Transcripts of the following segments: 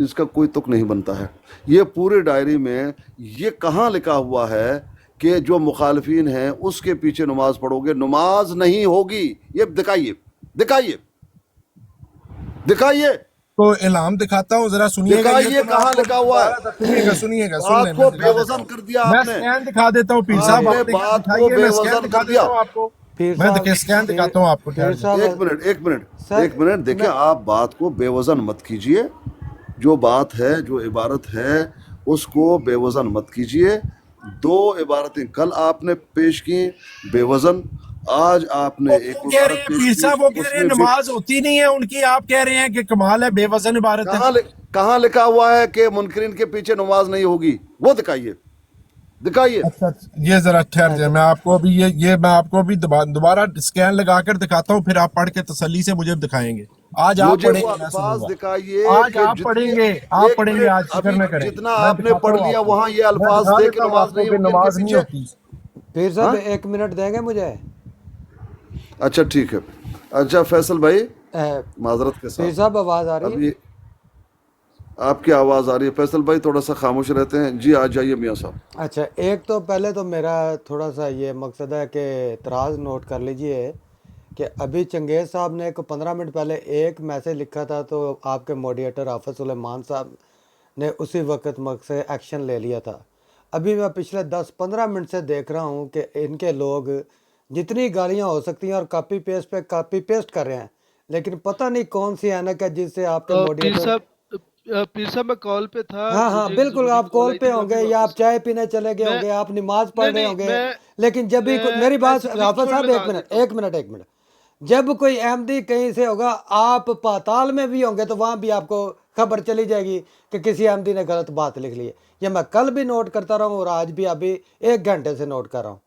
اس کا کوئی تک نہیں بنتا ہے. یہ پورے ڈائری میں یہ کہاں لکھا ہوا ہے کہ جو مخالفین ہیں اس کے پیچھے نماز پڑھو گے؟ نماز نہیں ہوگی. یہ دکھائیے دکھائیے دکھائیے تو اعلام دکھاتا ہوں، ذرا سنیے گا. یہ دکھائیے تو میں کہاں آپ کو لکھا ہوا ہے. دوبارہ سنیے گا سن لیں، بات میں کو بے دکھا دیتا وزن ہوں. کر دیا میں آپ نے. سکین دکھا دیتا ہوں پیر آپ صاحب، نے آپ بات کو دکھائیے. بے میں سکین وزن دکھا کر دیتا دیا. ہوں آپ کو. پیر میں صاحب سکین دکھاتا ہوں آپ کو. پیر صاحب ایک منٹ سر ایک منٹ دیکھیں. میں آپ بات کو بے وزن مت کیجئے. جو بات ہے، جو عبارت ہے، اس کو بے وزن مت کیجئے. دو عبارتیں کل آپ نے پیش کی بے وزن، آج آپ نے ایک کہہ رہے عبارت ہیں پیش پیر کی صاحب، وہ کہہ اس رہے ہیں میں بھی. نماز ہوتی نہیں ہے ان کی، آپ کہہ رہے ہیں کہ کمال ہے، بے وزن عبارت ہے. کہاں لکھا ہوا ہے کہ منکرین کے پیچھے نماز نہیں ہوگی؟ وہ دکھائیے دکھائیے. اچھا یہ ذرا ٹھہر جائے، میں آپ کو ابھی یہ میں آپ کو ابھی دوبارہ سکین لگا کر دکھاتا ہوں، پھر آپ پڑھ کے تسلی سے مجھے دکھائیں گے. آج آپ مجھے پڑھیں وہ گے، میں سنوں الفاظ گا. دکھائیے آج کہ آپ جتنی. پڑھیں گے، آپ ایک پڑھیں گے. منٹ، آج فکر ابھی نہ کریں، جتنا میں آپ نے دکھاتا پڑھ ہوں لیا آپ کو. وہاں یہ میں الفاظ دکھا تھے کہ دیتا ہوں نماز آپ کو نہیں کہ ہوگی ان کے نماز نہیں پیچھے. ہوتی. پیر صاحب ہاں 1 منٹ دیں گے مجھے؟ اچھا ٹھیک ہے. اچھا فیصل بھائی، اہ، معذرت کے پیر ساتھ صاحب آواز آ رہی ہے؟ ابھی آپ کی آواز آ رہی ہے. فیصل بھائی تھوڑا سا خاموش رہتے ہیں. جی آ جائیے میاں صاحب. اچھا، ایک تو پہلے تو میرا تھوڑا سا یہ مقصد ہے کہ اعتراض نوٹ کر لیجئے کہ ابھی چنگیز صاحب نے 15 منٹ پہلے ایک میسج لکھا تھا، تو آپ کے موڈیٹر حافظ سلیمان صاحب نے اسی وقت سے ایکشن لے لیا تھا. ابھی میں پچھلے 10-15 منٹ سے دیکھ رہا ہوں کہ ان کے لوگ جتنی گالیاں ہو سکتی ہیں اور کاپی پیسٹ پہ کاپی پیسٹ کر رہے ہیں، لیکن پتہ نہیں کون سی اینک ہے جس سے آپ کے موڈیٹر. پیر صاحب میں کال پہ تھا، ہاں ہاں مجھے ایک بالکل، ضروری آپ کال کال آئی پہ تھی، ہوں معافی گے یا آپ مانگتا ہوں. چائے پینے چلے گئے ہوں میں گے، آپ نماز پڑھ نہیں رہے نہیں ہوں گے. میں لیکن جب بھی میری میں بات اسکرین حافظ شاٹ صاحب، لگا دیتا ہوں. ایک منٹ جب کوئی احمدی کہیں سے ہوگا، آپ پاتال میں بھی ہوں گے تو وہاں بھی آپ کو خبر چلی جائے گی کہ کسی احمدی نے غلط بات لکھ لی ہے. یہ میں کل بھی نوٹ کرتا رہا ہوں اور آج بھی ابھی 1 گھنٹے سے نوٹ کر رہا ہوں.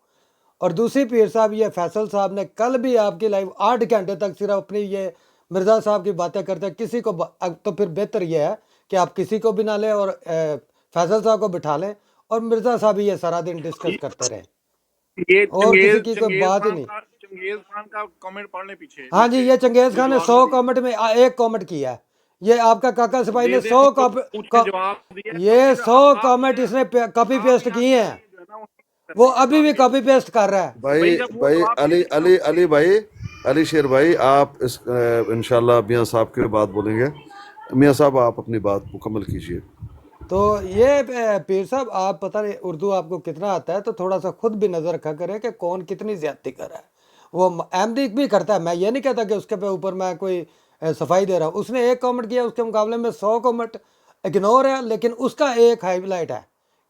اور دوسری پیر صاحب، یہ فیصل صاحب نے کل بھی آپ کی لائیو 8 گھنٹے تک صرف اپنی یہ مرزا صاحب کی باتیں کرتے ہیں. کسی کو تو پھر بہتر یہ ہے کہ آپ کسی کو بھی نہ لیں اور فیصل صاحب کو بٹھا لیں اور مرزا صاحب یہ سارا دن ڈسکس کرتے رہیں یہ اور کسی چنگیز کی کوئی چنگیز بات ہی خان نہیں. کا چنگیز خان کا کامنٹ پڑھ لیں پیچھے ہاں جی، نیچے یہ چنگیز جو خان نے جواب 100 دیا کامنٹ میں ایک کامنٹ کیا ہے. یہ آپ کا کاکا سپاہی نے دے دیں 100 ان کو، پوچھیں جواب دیا ہے یہ کیونکہ 100 آپ کامنٹ یہاں اس نے کاپی آپ پیسٹ یہاں کیے ہیں. سے جو ہے نا وہ وہ کرنے کے ابھی آپ بھی یہ کاپی پیسٹ کر رہا ہے. بھائی جب وہ بھائی جواب دے علی دیں علی نا علی بھائی، علی شیر بھائی، آپ اس انشاءاللہ میاں صاحب کے بعد بولیں گے. میاں صاحب آپ اپنی بات مکمل کیجئے. تو یہ پیر صاحب، آپ پتہ نہیں اردو آپ کو کتنا آتا ہے، تو تھوڑا سا خود بھی نظر رکھا کریں کہ کون کتنی زیادتی کر رہا ہے. وہ احمدی بھی کرتا ہے، میں یہ نہیں کہتا کہ اس کے اوپر میں کوئی صفائی دے رہا ہوں. اس نے ایک کامنٹ کیا، اس کے مقابلے میں 100 کامنٹ اگنور ہے، لیکن اس کا ایک ہائی لائٹ ہے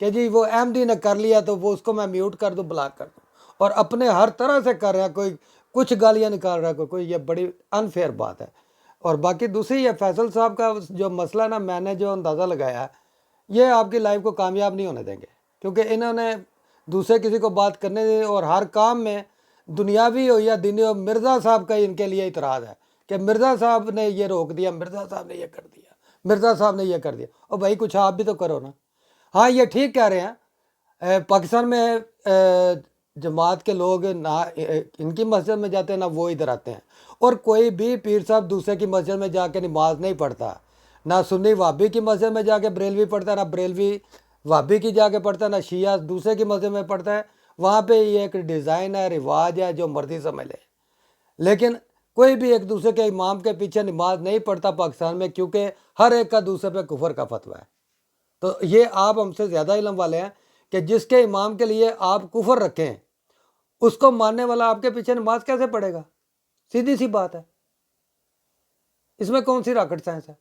کہ جی وہ احمدی نے کر لیا تو وہ اس کو میں میوٹ کر دوں، بلاک کر دوں. اور اپنے ہر طرح سے کر رہا ہے، کوئی کچھ گالیاں نکال رہا ہے کوئی. یہ بڑی انفیئر بات ہے. اور باقی دوسری، یہ فیصل صاحب کا جو مسئلہ نا، میں نے جو اندازہ لگایا ہے، یہ آپ کی لائف کو کامیاب نہیں ہونے دیں گے، کیونکہ انہوں نے دوسرے کسی کو بات کرنے دے اور ہر کام میں دنیاوی ہو یا دینی ہو، مرزا صاحب کا ان کے لیے اعتراض ہے کہ مرزا صاحب نے یہ روک دیا، مرزا صاحب نے یہ کر دیا، مرزا صاحب نے یہ کر دیا. اور بھائی کچھ آپ بھی تو کرو نا. ہاں یہ ٹھیک کہہ رہے ہیں، پاکستان میں جماعت کے لوگ نہ ان کی مسجد میں جاتے ہیں نہ وہ ادھر آتے ہیں. اور کوئی بھی پیر صاحب دوسرے کی مسجد میں جا کے نماز نہیں پڑھتا. نہ سنی وہابی کی مسجد میں جا کے بریلوی پڑھتا ہے، نہ بریلوی وہابی کی جا کے پڑھتا ہے، نہ شیعہ دوسرے کی مسجد میں پڑھتا ہے. وہاں پہ یہ ایک ڈیزائن ہے، رواج ہے، جو مرضی سمجھ لے. لیکن کوئی بھی ایک دوسرے کے امام کے پیچھے نماز نہیں پڑھتا پاکستان میں، کیونکہ ہر ایک کا دوسرے پہ کفر کا فتویٰ ہے. تو یہ آپ ہم سے زیادہ علم والے ہیں کہ جس کے امام کے لیے آپ کفر رکھیں، اس کو ماننے والا آپ کے پیچھے نماز کیسے پڑھے گا؟ سیدھی سی بات ہے. اس میں کون سی راکٹ سائنس ہے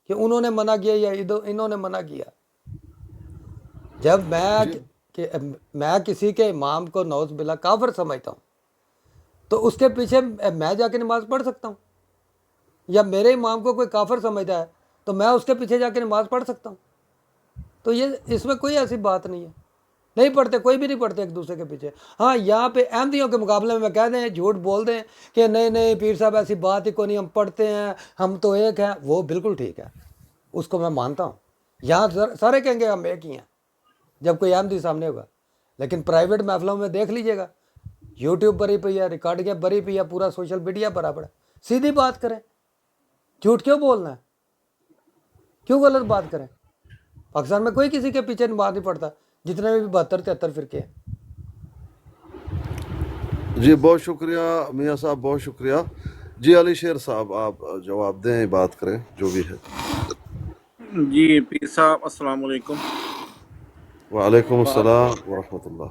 کہ انہوں نے منع کیا یا انہوں نے منع کیا؟ جب میں کسی کے امام کو نعوذ باللہ کافر سمجھتا ہوں، تو اس کے پیچھے میں جا کے نماز پڑھ سکتا ہوں. یا میرے امام کو کوئی کافر سمجھتا ہے تو میں اس کے پیچھے جا کے نماز پڑھ سکتا ہوں. تو یہ اس میں کوئی ایسی بات نہیں ہے. نہیں پڑھتے، کوئی بھی نہیں پڑھتے ایک دوسرے کے پیچھے. ہاں یہاں پہ احمدیوں کے مقابلے میں کہہ دیں، جھوٹ بول دیں کہ نہیں نہیں پیر صاحب ایسی بات ہی کوئی نہیں، ہم پڑھتے ہیں، ہم تو ایک ہیں، وہ بالکل ٹھیک ہے، اس کو میں مانتا ہوں. یہاں سارے کہیں گے ہم ایک ہی ہیں جب کوئی احمدی سامنے ہوگا. لیکن پرائیویٹ محفلوں میں دیکھ لیجئے گا، یوٹیوب بری پئی ہے، ریکارڈنگیں بری پئی ہے، پورا سوشل میڈیا برابر ہے. سیدھی بات کریں، جھوٹ کیوں بولنا ہے؟ क्यों गलत बात करें? पाकिस्तान में कोई किसी के पीछे नमाज नहीं पढ़ता, जितने भी 72-73 फिरके हैं। जी बहुत शुक्रिया मियाँ साहब, बहुत शुक्रिया। जी अली शेर साहब आप जवाब दें, बात करें जो भी है। जी पीर साहब अस्सलाम वालेकुम। वालेकुम बात अस्सलाम वरहमतुल्लाह।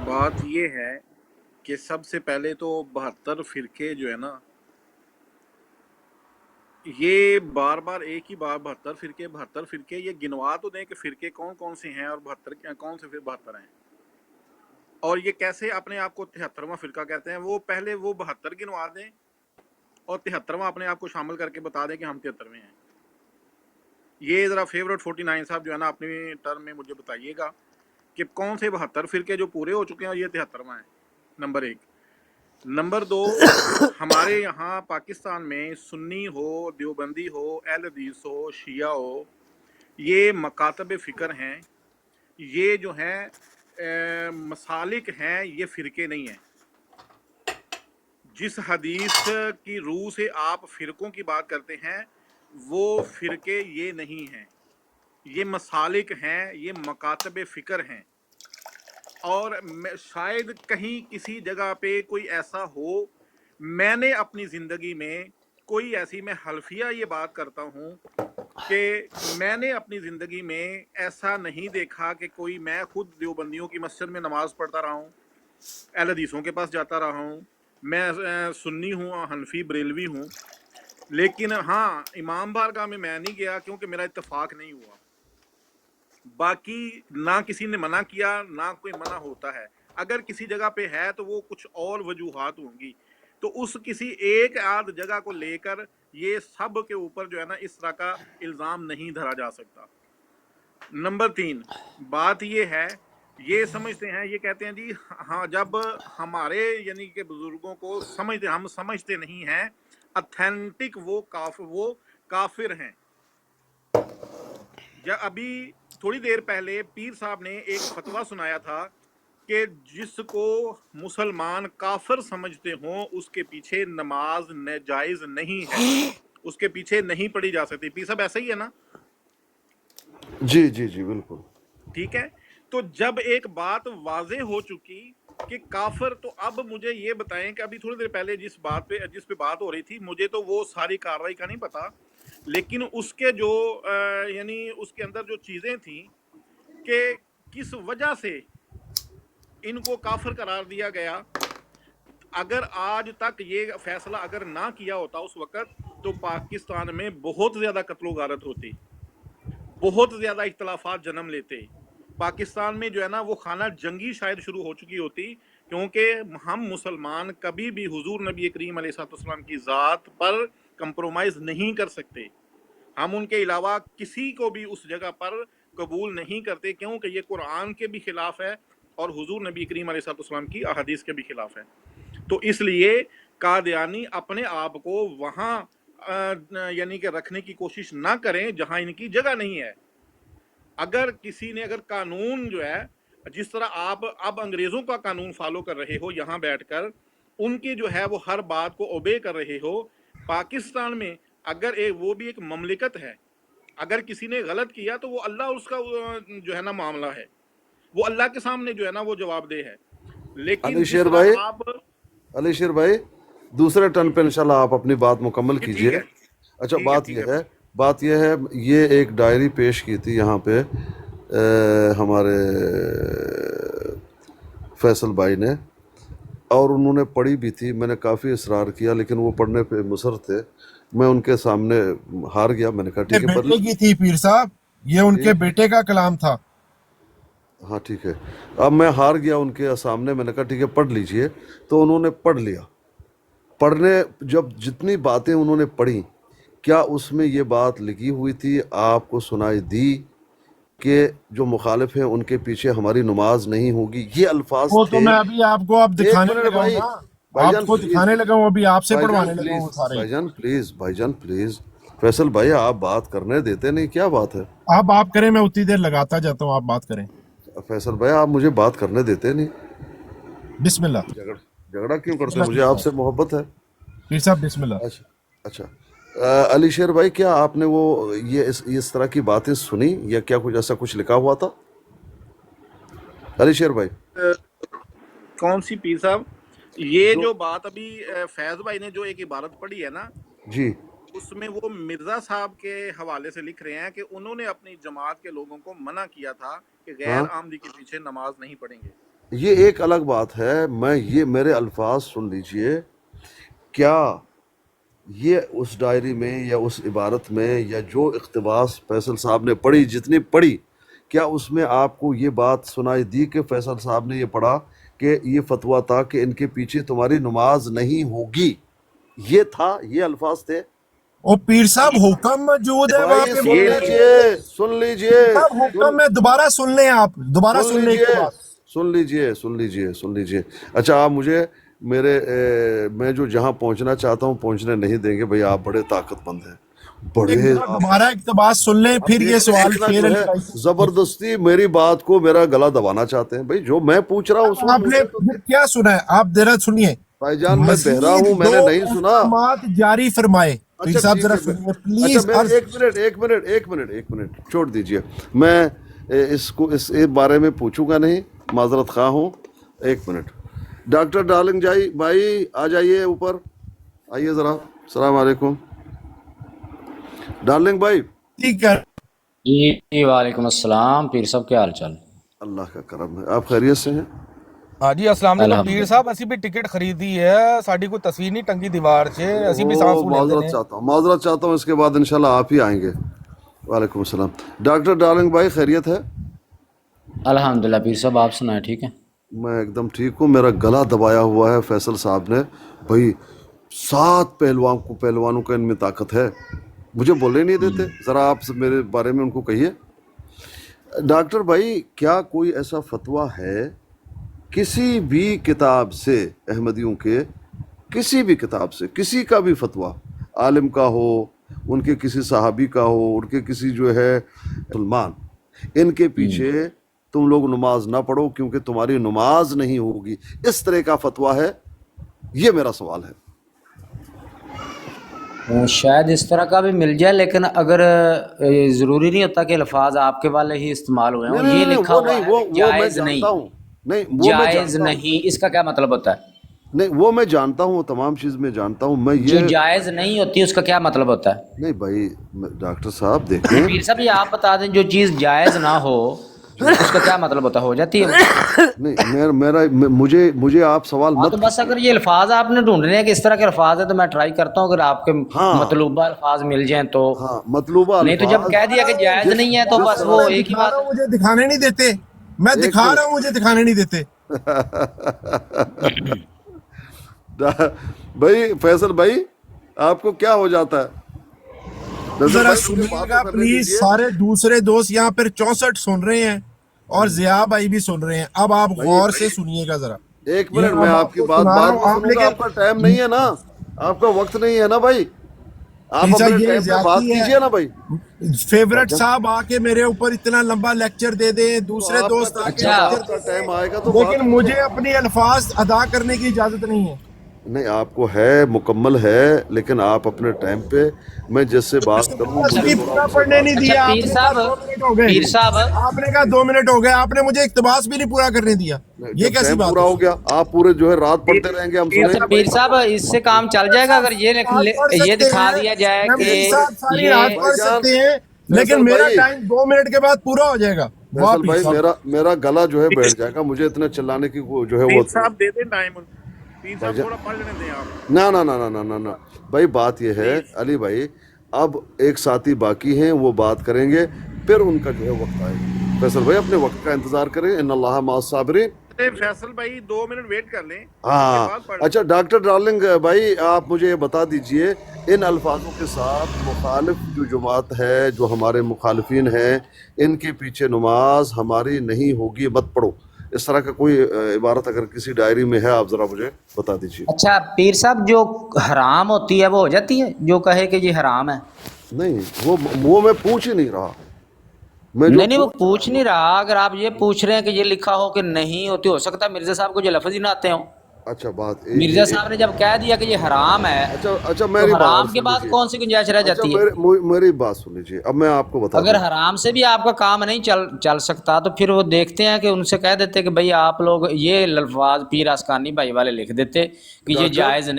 बात ये है कि सबसे पहले तो 72 फिरके जो है ना, ये बार बार एक ही बार 72 फिरके, ये गिनवा तो दें कि फिरके कौन कौन से हैं और 72 कौन से फिर 72 हैं, और ये कैसे अपने आप को 73वां फिरका कहते हैं। वो पहले वो 72 गिनवा दें और 73वां अपने आप को शामिल करके बता दें कि हम 73वें हैं। ये ज़रा फेवरेट 49 साहब जो है ना, अपनी टर्म में मुझे बताइएगा कि कौन से 72 फिरके जो पूरे हो चुके हैं और ये 73वां है, नंबर 1। नंबर 2, हमारे यहाँ पाकिस्तान में सुन्नी हो, देवबंदी हो, अहले हदीस हो, शिया हो, ये मकातब फ़िक्र हैं, ये जो हैं मसालिक हैं, ये फ़िरके नहीं हैं। जिस हदीस की रूह से आप फ़िरकों की बात करते हैं, वो फ़िरके ये नहीं हैं, ये मसालिक हैं, ये मकातब फ़िक्र हैं। और शायद कहीं किसी जगह पे कोई ऐसा हो, मैंने अपनी ज़िंदगी में कोई ऐसी, मैं हल्फिया ये बात करता हूँ कि मैंने अपनी ज़िंदगी में ऐसा नहीं देखा कि कोई, मैं खुद देवबंदियों की मस्जिद में नमाज़ पढ़ता रहा हूँ, अहले हदीसों के पास जाता रहा हूँ, मैं सुन्नी हूँ, हनफी बरेलवी हूँ, लेकिन हाँ इमाम बारगाह में मैं नहीं गया क्योंकि मेरा इत्तेफाक नहीं हुआ। बाकी ना किसी ने मना किया, ना कोई मना होता है। अगर किसी जगह पे है तो वो कुछ और वजूहात होंगी, तो उस किसी एक आध जगह को लेकर ये सब के ऊपर जो है ना इस तरह का इल्ज़ाम नहीं धरा जा सकता। नंबर 3, बात ये है, ये समझते हैं, ये कहते हैं जी हाँ, जब हमारे यानी कि बुजुर्गों को समझते, हम समझते नहीं हैं ऑथेंटिक वो काफिर हैं। या अभी थोड़ी देर पहले पीर साहब ने एक फतवा सुनाया था कि जिसको मुसलमान काफिर समझते हों उसके पीछे नमाज जायज़ नहीं है, उसके पीछे नहीं पढ़ी जा सकती। पीर साहब ऐसा ही है ना? जी जी जी बिल्कुल ठीक है। तो जब एक बात वाजे हो चुकी कि काफिर, तो अब मुझे ये बताएं कि अभी थोड़ी देर पहले जिस पे बात हो रही थी, मुझे तो वो सारी कार्रवाई का नहीं पता, लेकिन उसके जो यानी उसके अंदर जो चीज़ें थी कि किस वजह से इनको काफिर करार दिया गया। अगर आज तक ये फैसला अगर ना किया होता उस वक़्त, तो पाकिस्तान में बहुत ज़्यादा कत्लो गारत होती, बहुत ज़्यादा इख्तलाफात जन्म लेते। पाकिस्तान में जो है ना वो खाना जंगी शायद शुरू हो चुकी होती, क्योंकि हम मुसलमान कभी भी हुजूर नबी करीम अलैहिस्सलाम की ज़ात पर कंप्रोमाइज़ नहीं कर सकते। हम उनके अलावा किसी को भी उस जगह पर कबूल नहीं करते, क्योंकि ये कुरान के भी खिलाफ है और हुजूर नबी करीम अलैहिस्सलाम की अहादीस के भी खिलाफ है। तो इसलिए कादियानी अपने आप को वहाँ यानी कि रखने की कोशिश ना करें जहाँ इनकी जगह नहीं है। अगर किसी ने, अगर कानून जो है, जिस तरह आप अब अंग्रेज़ों का कानून फॉलो कर रहे हो यहाँ बैठकर, उनकी जो है वो हर बात को ओबे कर रहे हो, पाकिस्तान में अगर वो भी एक ममलिकत है, अगर किसी ने गलत किया तो वो अल्लाह उसका जो है ना मामला है, वो अल्लाह के सामने जो है ना वो जवाबदेह है। लेकिन अली जिस शेर तरह भाई, आप अली शेर भाई दूसरे टर्न पे इंशाल्लाह आप अपनी बात मुकम्मल ठीक कीजिए। है, अच्छा ठीक है, बात ठीक यह है। है, बात यह है, ये एक डायरी पेश की थी यहाँ पे हमारे फैसल भाई ने, और उन्होंने पढ़ी भी थी। मैंने काफ़ी इसरार किया लेकिन वो पढ़ने पे मुसर थे, मैं उनके सामने हार गया। मैंने कहा ठीक है बेटे की थी पीर साहब, ये उनके बेटे का कलाम था। हाँ ठीक है। अब मैं हार गया उनके सामने, मैंने कहा ठीक है पढ़ लीजिए, तो उन्होंने पढ़ लिया। पढ़ने जब जितनी बातें उन्होंने पढ़ी, क्या उसमें ये बात लिखी हुई थी आपको सुनाई दी कि जो मुखालिफ हैं उनके पीछे हमारी नमाज नहीं होगी? ये अल्फाज वो तो थे। मैं अभी आपको अब एक दिखाने मिनट लगा हूँ भाई, ना, भाईजान आपको प्लीज, दिखाने लगा हूँ, अभी आपसे भाईजान पढ़वाने लगा प्लीज, हूँ सारे। भाईजान प्लीज, भाईजान प्लीज, फैसल भाई आप बात करने देते नहीं, क्या बात है? अब आप करें, मैं उतनी देर लगाता जाता हूँ, आप बात करें। फैसल भाई आप मुझे बात करने देते नहीं, बिस्मिल्लाह। झगड़ा झगड़ा क्यों करते? बिस्मिल्लाह मुझे पीर साहब, आपसे मोहब्बत है। पीर साहब बिस्मिल्लाह। अच्छा अच्छा, अली शेर भाई, क्या आपने वो ये इस तरह की बातें सुनी या क्या कुछ ऐसा कुछ लिखा हुआ था अली शेर भाई? कौन सी पीर साहब? ये जो जो बात अभी फैज भाई ने जो एक इबारत पढ़ी है ना, जी उसमें वो मिर्जा साहब के हवाले से लिख रहे हैं कि उन्होंने अपनी जमात के लोगों को मना किया था कि गैर हाँ, आमदी के पीछे नमाज नहीं पढ़ेंगे। ये एक अलग बात है। मैं ये मेरे अल्फाज सुन लीजिए। क्या ये उस डायरी में या उस इबारत में या जो इक़्तिबास फैसल साहब ने पढ़ी, जितनी पढ़ी, क्या उसमें आपको ये बात सुनाई दी कि फैसल साहब ने ये पढ़ा कि ये फतवा था कि इनके पीछे तुम्हारी नमाज नहीं होगी? ये था, ये अल्फाज थे? ओ पीर साहब हुक्म मौजूद है वहां भाई पे सुन बोलने के लिए। लीजिए, सुन लीजिए, साहब हुक्म है, दोबारा सुन लें, आप दोबारा सुन सुनने के लीजिए, बाद। सुन लीजिए, सुन लीजिए, सुन लीजिए। अच्छा, आप मुझे मैं जो जहाँ पहुँचना चाहता हूँ पहुँचने नहीं देंगे भाई। आप बड़े ताकतमंद हैं, बड़े एक बार आप दोबारा इक़्तिबास सुन लें, फिर ये सवाल देखना शेर जो अली है भाई से। जबरदस्ती मेरी बात को मेरा गला दबाना चाहते हैं भाई। जो मैं पूछ रहा हूँ उसमें आपने मुझे तो फिर क्या सुना है? आप जरा सुनिए। भाईजान, मैं बहरा मजीद हूँ, मैंने दो नहीं सुना। अहकामात जारी फरमाए। पीर अच्छा साहब ठीक जरा है, सुनिए अच्छा प्लीज। मैं एक मिनट छोड़ दीजिए। मैं इसको इस बारे में पूछूंगा नहीं, माजरत खा हूँ। एक मिनट, डॉक्टर डार्लिंग भाई आ जाइए ऊपर, आइए ज़रा। अस्सलाम वालेकुम डार्लिंग भाई। ठीक है। जी वालेकुम अस्सलाम। पीर साहब क्या हाल चाल? अल्लाह का करम है, आप खैरियत से हैं? हाँ जी अस्सलाम वालेकुम पीर अल्हम्दुलिल्लाह। साहब, ਅਸੀਂ ਵੀ ਟਿਕਟ ਖਰੀਦੀ ਹੈ, ਸਾਡੀ ਕੋਈ ਤਸਵੀਰ ਨਹੀਂ ਟੰਗੀ ਦੀਵਾਰ 'ਚ, ਅਸੀਂ ਵੀ सांस लेते माजरत ने। चाहता हूँ, माजरत चाहता हूँ। इसके बाद इंशाल्लाह आप ही आएंगे। वालेकुम सलाम। डॉक्टर डार्लिंग भाई, खैरियत है? अल्हम्दुलिल्लाह। पीर साहब आप सुनाएं, ठीक है? मैं एकदम ठीक हूँ। मेरा गला दबाया हुआ है फैसल साहब ने भाई। 7 पहलवानों का इनमें ताकत है, मुझे बोलने नहीं देते। ज़रा आप मेरे बारे में उनको कहिए। डॉक्टर भाई, क्या कोई ऐसा फतवा है किसी भी किताब से, अहमदियों के किसी भी किताब से, किसी का भी फतवा, आलिम का हो, उनके किसी सहाबी का हो, उनके किसी जो है मुसलमान, इनके पीछे तुम लोग नमाज ना पढ़ो क्योंकि तुम्हारी नमाज नहीं होगी, इस तरह का फतवा है? ये मेरा सवाल है। शायद इस तरह का भी मिल जाए, लेकिन अगर ज़रूरी नहीं होता कि अल्फाज आपके वाले ही इस्तेमाल हुए हों। नहीं ये नहीं, लिखा वो हुआ नहीं, है वो मैं जायज़ नहीं, जानता हूँ। नहीं, वो मैं जायज़ जानता हूँ। नहीं, इसका क्या मतलब होता है? नहीं, वो मैं जानता हूँ, तमाम चीज़ में जानता हूँ मैं। जो ये जायज़ नहीं होती उसका क्या मतलब होता है? नहीं भाई, डॉक्टर साहब देखें। पीर साहब ये आप बता दें, जो चीज़ जायज़ ना हो उसका क्या मतलब होता है? हो जाती है? नहीं, मुझे आप सवाल हाँ मत तो बस अगर ये अल्फाज आपने ढूंढने हैं कि इस तरह के अल्फाज है, तो मैं ट्राई करता हूँ, अगर आपके हाँ मतलूबा अल्फाज मिल जाएं तो। हाँ, मतलूबा नहीं तो जब अल्फाज कह दिया कि जायज़ जिस नहीं है तो जिस बस वो तरह मैं एक ही दिखा बात रहा है। हूँ, मुझे दिखाने नहीं देते। मैं एक दिखा मिनट रहा हूँ, मुझे दिखाने नहीं देते। भाई फैसल भाई, आपको क्या हो जाता है? फैसल जरा भाई, मुझे सुनिएगा बातें करने प्लीज। दीजिए। सारे दूसरे दोस्त यहाँ पर 64 सुन रहे हैं और जिया भाई भी सुन रहे हैं। अब आप भाई गौर से सुनिएगा जरा। एक ये मिनट, मैं अब आपकी आपको बात सुना रहा बाद हूँ में आप, सुनूंगा। लेकिन आपका टाइम नहीं है ना, आपका वक्त नहीं है ना भाई। आप पिज़्ज़ा अपने ये टाइम पे बात ज्यादती कीजिए है। ना भाई। फेवरेट साहब आके मेरे ऊपर इतना लंबा लेक्चर दे दे, तो दूसरे दोस्त आपका आके अच्छा। जब लेक्चर आपका दे टाइम दे, आएगा तो बात लेकिन मुझे अपने अल्फाज अदा करने की इजाजत नहीं है। नहीं, आपको है, मुकम्मल है, लेकिन आप अपने टाइम पे, मैं जिससे बात करूं इख्तिबास मुझे भी थोड़ा पूरा उससे पढ़ने बात। नहीं अच्छा दिया। पीर आपने कहा साहब, 2 मिनट हो गए। पीर साहब आपने कहा 2 मिनट हो गए, आपने मुझे इख्तिबास भी नहीं पूरा करने दिया। ये जब कैसी टाइम बात पूरा है? हो गया, आप पूरे जो है रात पढ़ते रहेंगे, हम अच्छा सुनेंगे पीर भाई। साहब, इससे काम चल जाएगा अगर ये सारी रात पढ़ ये सकते दिखा हैं, दिया जाए कि मेमोरी साहब सारी ये रात पढ़ भाईजान, सकते हैं, लेकिन फैसल मेरा भाई, टाइम 2 मिनट के बाद पूरा हो जाएगा। वाह फैसल पीर भाई, साहब। मेरा गला जो है बैठ जाएगा। मुझे इतने चिल्लाने की जो है वो पीर साहब दे दें टाइम। पीर साहब भाईजान, थोड़ा पढ़ लेने दें आप ना ना ना ना ना ना ना भाई, बात ये है प्लीज। अली भाई, अब एक साथी बाकी हैं, वो बात करेंगे, फिर उनका जो है वक्त आएगा। फैसल भाई, अपने वक्त का इंतजार करें। इन्नल्लाह मअस साबिरीन। फैसल भाई 2 मिनट वेट कर लें, उसके हाँ, बाद पढ़। अच्छा डॉक्टर डार्लिंग भाई, आप मुझे ये बता दीजिए, इन अल्फाजों के साथ मुखालिफ जो जमात है, जो हमारे मुखालिफिन हैं, इनके पीछे नमाज हमारी नहीं होगी, मत पढ़ो, इस तरह का कोई इबारत अगर किसी डायरी में है, आप ज़रा मुझे बता दीजिए। अच्छा पीर साहब, जो हराम होती है वो हो जाती है, जो कहे कि ये हराम है? नहीं, वो मैं पूछ ही नहीं रहा। मैं जो नहीं वो पूछ नहीं रहा। अगर आप ये पूछ रहे हैं कि ये लिखा हो कि नहीं होती, हो सकता है मिर्जा साहब को जो लफ्ज ही ना आते हो। अच्छा बात मिर्जा साहब ने जब कह दिया कि ये हराम है, अच्छा तो मेरी बात हराम के सुन बाद लीजिए। कौन सी गुंजाइश रह अच्छा जाती है? मेरी बात सुन लीजिए, अब मैं आपको बता अगर दूं। हराम से भी आपका काम नहीं चल सकता, तो फिर वो देखते हैं कि उनसे कह देते कि भाई आप लोग ये लफ्ज पीर असकानी भाई वाले लिख देते कि ये डॉक्टर जायज़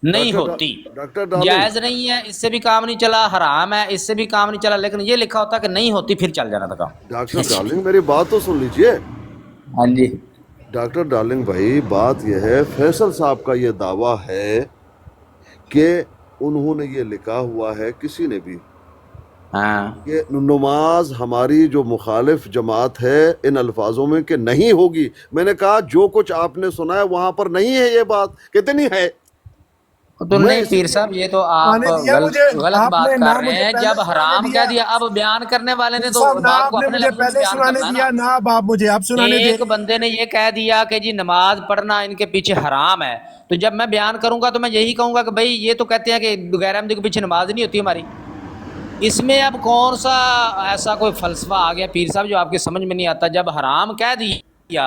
नहीं होती, डॉक्टर डार्लिंग, जायज़ नहीं है, इससे भी काम नहीं चला, हराम है इससे भी काम नहीं चला, लेकिन ये लिखा होता कि नहीं होती, फिर चल जाना था काम। डॉक्टर डार्लिंग मेरी बात तो सुन लीजिए। हाँ जी। डॉक्टर डार्लिंग भाई, बात यह है, फैसल साहब का ये दावा है कि उन्होंने ये लिखा हुआ है, किसी ने भी, हाँ, कि नमाज हमारी जो मुखालिफ जमात है इन अल्फाजों में कि नहीं होगी। मैंने कहा जो कुछ आपने सुना है वहां पर नहीं है ये बात, कितनी है। तो मैं नहीं पीर साहब, ये तो आप आने दिया गलत मुझे, गलत बात आपने ना कर रहे मुझे हैं। पहले जब सुनाने हराम दिया। कह दिया, अब बयान करने वाले ने पीर तो साहब ना बात को आपने अपने मुझे लफ्जों में पहले बयान सुनाने करना है दिया, ना। ना अब आप मुझे अब सुनाने दे। एक बंदे ने ये कह दिया कि जी नमाज पढ़ना इनके पीछे हराम है, तो जब मैं बयान करूंगा तो मैं यही कहूंगा कि भाई ये तो कहते हैं कि गैर अहमदी के पीछे नमाज नहीं होती हमारी। इसमें अब कौन सा ऐसा कोई फलसफा आ गया पीर साहब जो आपके समझ में नहीं आता? जब हराम कह दिया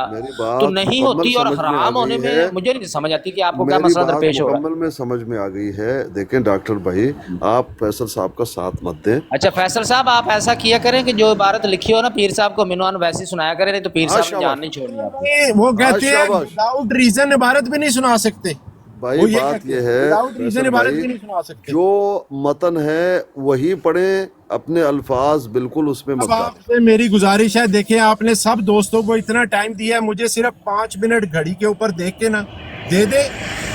मेरी तो बात नहीं मुकम्मल होती, और समझ में आ हराम होने गई है। में मुझे नहीं समझ आती कि आपको क्या मेरी मसला बात दरपेश हो रहा है। मुकम्मल में समझ में आ गई है। देखें डॉक्टर भाई, आप फैसल साहब का साथ मत दें। अच्छा फैसल साहब, आप ऐसा किया करें कि जो इबारत लिखी हो ना पीर साहब को मिनवान वैसी सुनाया करें, नहीं तो पीर हाँ साहब ने जान शाबाश, नहीं छोड़नी आपकी। नहीं, वो कहते हैं शाबाश विदाउट रीजन इबारत भी नहीं सुना सकते। भाई। वो ये बात कहते ये हैं है विदाउट रीजन फैसल इबारत भाई, भी नहीं सुना सकते। जो मतन है वही पढ़ें, अपने अल्फाज बिल्कुल उसमें मत अब डालें। आपसे मेरी गुजारिश है, देखिए आपने सब दोस्तों को इतना टाइम दिया है, मुझे सिर्फ 5 मिनट घड़ी के ऊपर देख के ना दे दे,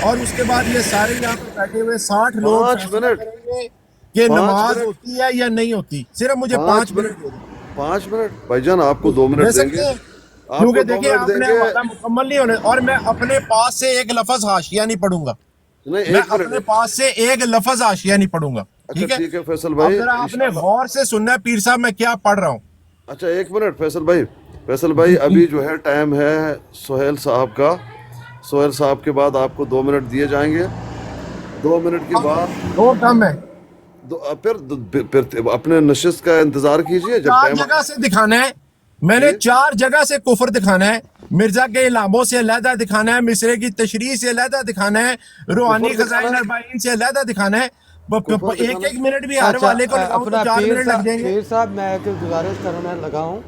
और उसके बाद ये सारे यहाँ पे बैठे हुए 60 लोग 5 फैसला मिनट, करेंगे कि 5 नमाज मिनट, होती है या नहीं होती। सिर्फ मुझे 5 5 मिनट मिनट, दे दो। 5 मिनट भाईजान, आपको 2 दे मिनट सकते देंगे, हैं, क्योंकि आपको 2 देखिए मिनट आपने देंगे। हमारा मुकम्मल नहीं होने, और मैं अपने पास से एक लफ्ज हाशिया नहीं पढ़ूंगा। नहीं, मैं 1 मिनट। अपने पास से एक लफ्ज हाशिया नहीं पढ़ूंगा, अच्छा ठीक है? ठीक है फैसल अब भाई, जरा आपने इंशाल्लाह। गौर से सुनना है पीर साहब मैं क्या पढ़ रहा हूँ। अच्छा 1 मिनट फैसल भाई, फैसल भाई अभी जो है टाइम है सोहेल साहब का। सोहेल साहब के बाद आपको 2 मिनट दिए जाएंगे। 2 मिनट के बाद दो कम है, फिर अपने नशिस्त का इंतजार कीजिए जब 4 टाइम। जगह से दिखाना है, मैंने जी? 4 जगह से कुफर दिखाना है, मिर्जा के इलामों से अलहदा दिखाना है, मिसरे की तशरीह से अलहदा दिखाना है, रूहानी कुफर दिखाना खजाइन है, अरबाइन से अलहदा दिखाना है। कुफर एक दिखाना एक है। मिनट भी हर अच्छा वाले को लगाऊं तो अपना 4 मिनट लग जाएंगे। पीर साहब मैं एक गुजारिश करने लगा हूँ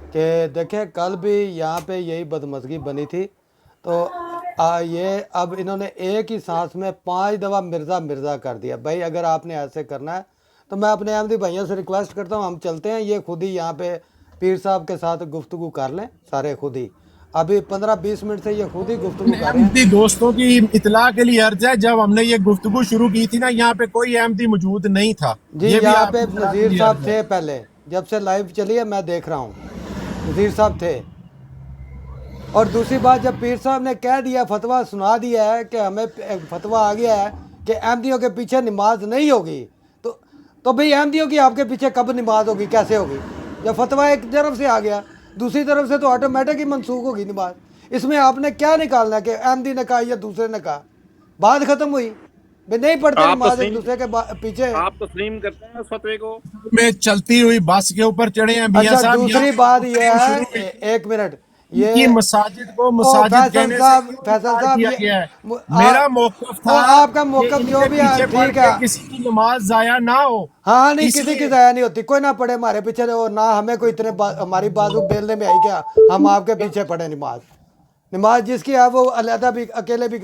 कि देखें कल भी यहाँ पे यही बदमज़गी बनी थी, तो ये अब इन्होंने एक ही सांस में 5 दफ़ा मिर्ज़ा मिर्ज़ा कर दिया। भाई अगर आपने ऐसे करना है तो मैं अपने अहमदी भाइयों से रिक्वेस्ट करता हूँ, हम चलते हैं, ये खुद ही यहाँ पे पीर साहब के साथ गुफ्तगू कर लें सारे खुद ही। अभी 15-20 मिनट से ये खुद ही गुफ्तगू कर रहे हैं। अहमदी दोस्तों की इतला के लिए अर्ज है, जब हमने ये गुफ्तगू शुरू की थी ना, यहाँ पे कोई अहमदी मौजूद नहीं था। जी ये भी यहाँ आपको पे इतला के नज़ीर लिए साहब अर्ज है। थे, पहले जब से लाइव चली है मैं देख रहा हूँ नज़ीर साहब थे। और दूसरी बात, जब पीर साहब ने कह दिया, फतवा सुना दिया है कि हमें फतवा आ गया है कि अहमदियों के पीछे नमाज नहीं होगी, तो भाई अहमदियों की आपके पीछे कब नमाज होगी, कैसे होगी? जब फतवा एक तरफ से आ गया, दूसरी तरफ से तो ऑटोमेटिक ही मनसूख होगी नमाज। इसमें आपने क्या निकालना है कि अहमदी ने कहा या दूसरे ने कहा? बात खत्म हुई भाई, नहीं पढ़ते आप नमाज एक तस्लीम दूसरे के पीछे। आप तस्लीम करते हैं उस फतवे को? में चलती हुई बस के ऊपर चढ़े हैं मियां अच्छा साहब। दूसरी यहाँ बात यह है, शुरू हुई। एक मिनट, इनकी ये मसाजिद को ओ मसाजिद फैसल कहने साहब, से क्यों फैसल इनकार साहब किया ये गया है? मेरा मौक़िफ़ था आपका कि मौक़िफ़ इनके जो भी है पीछे पढ़ ठीक है। के किसी की नमाज जाया ना हो। हाँ नहीं, किसी की इसलिए ज़ाया नहीं होती, कोई ना पढ़े हमारे पीछे, और ना हमें कोई इतने हमारी बाजू बेलने में आई क्या हम आपके पीछे पढ़े नमाज। नमाज जिसकी है वो अलहदा भी अकेले भी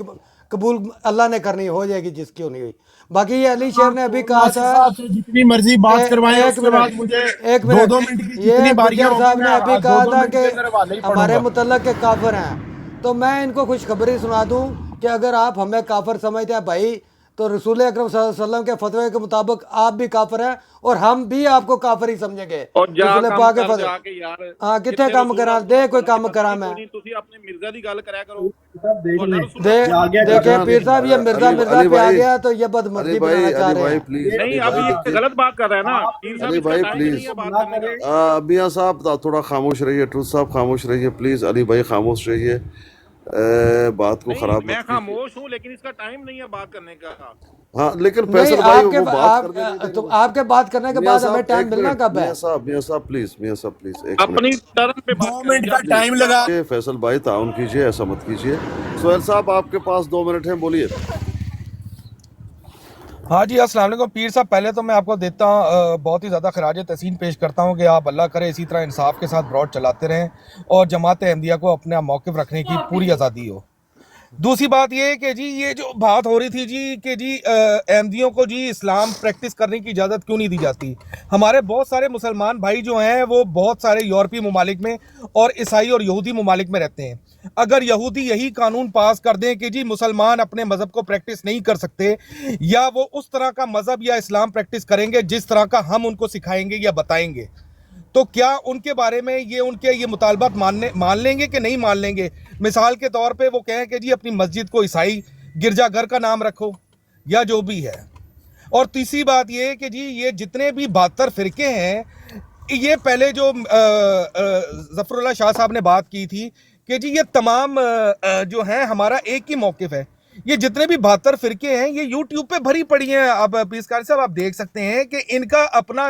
कबूल अल्लाह ने करनी, हो जाएगी जिसकी होनी हुई। बाकी ये अली शेर ने अभी कहा था, साहब से जितनी मर्जी बात करवाएं, एक उसके बाद मिनट, मुझे एक 2-2 मिनट, मिनट की ये जितनी बारियां गुज्जर साहब होंगी ने मैं अभी कहा 2-2 था मिनट के अंदर हवाले कि ही हमारे पढ़ूंगा। मुतल्लक के काफिर हैं, तो मैं इनको खुशखबरी सुना दूं कि अगर आप हमें काफिर समझते हैं भाई, तो रसूल अकरम सल्लल्लाहु अलैहि वसल्लम के फतवे के मुताबिक आप भी काफिर हैं और हम भी आपको काफिर ही समझेंगे। और जा रसूल काम पाक के कर फतवे, जाके यार, हाँ कितने जितने काम रसूल करा अल्लाह दे, कोई की काम पत्नी करा कोई मैं नहीं, तुसी अपने मिर्जा दी गल करया करो। देख और ले रसूल दे अल्लाह आगे देखे अच्छा, पीर साहब ये मिर्जा मिर्जा अली पे आ भाई, गया, तो ये अली बदमज़गी भाई, बनाना चाह अली रहे भाई हैं। प्लीज, नहीं, अली अभी भाई ये गलत बात कर रहा है ना पीर साहब, अली इसका भाई टाइम नहीं प्लीज, है बात करने का। मियां साहब थोड़ा खामोश रहिए, ट्रूथ साहब खामोश रहिए प्लीज, अली भाई खामोश रहिए, बात को नहीं, खराब मैं मत कीजिए। खामोश हूँ लेकिन इसका टाइम नहीं है बात करने का। हाँ लेकिन नहीं फैसल भाई आपके वो बात करने नहीं आप दे तो रहे। आपके बात करने के मियाँ बाद हमें साहब टाइम एक मिलना मिनट, कब है? मियाँ साहब प्लीज, एक मिनट। अपनी टर्न पे बात 2 मिनट का करेंगे। टाइम लगा। ये फैसल भाई ताउन कीजिए, ऐसा मत कीजिए। सोहेल साहब आपके पास 2 मिनट हैं, बोलिए। हाँ जी, अस्सलाम वालेकुम पीर साहब। पहले तो मैं आपको देता बहुत ही ज़्यादा खराज तहसीन पेश करता हूँ कि आप अल्लाह करे इसी तरह इंसाफ के साथ ब्रॉड चलाते रहें और जमात अहमदिया को अपना मौक़िफ़ रखने की पूरी आज़ादी हो। दूसरी बात ये है कि जी ये जो बात हो रही थी जी कि जी अहमदियों को जी इस्लाम प्रैक्टिस करने की इजाज़त क्यों नहीं दी जाती। हमारे बहुत सारे मुसलमान भाई जो हैं वो बहुत सारे यूरोपीय ममालिक में और ईसाई और यहूदी ममालिक में रहते हैं। अगर यहूदी यही कानून पास कर दें कि जी मुसलमान अपने मज़हब को प्रैक्टिस नहीं कर सकते, या वो उस तरह का मज़हब या इस्लाम प्रैक्टिस करेंगे जिस तरह का हम उनको सिखाएंगे या बताएंगे, तो क्या उनके बारे में ये मुतालबात मान लेंगे कि नहीं मान लेंगे। मिसाल के तौर पे वो कहें कि जी अपनी मस्जिद को ईसाई गिरजाघर का नाम रखो या जो भी है। और तीसरी बात ये है कि जी ये जितने भी 72 फ़िरके हैं, ये पहले जो ज़फ़रुल्लाह शाह साहब ने बात की थी कि जी ये तमाम जो हैं हमारा एक ही मौक़िफ़ है। ये जितने भी 72 फ़िरके हैं ये यूट्यूब पे भरी पड़ी हैं। अब पीसकारी साहब आप देख सकते हैं कि इनका अपना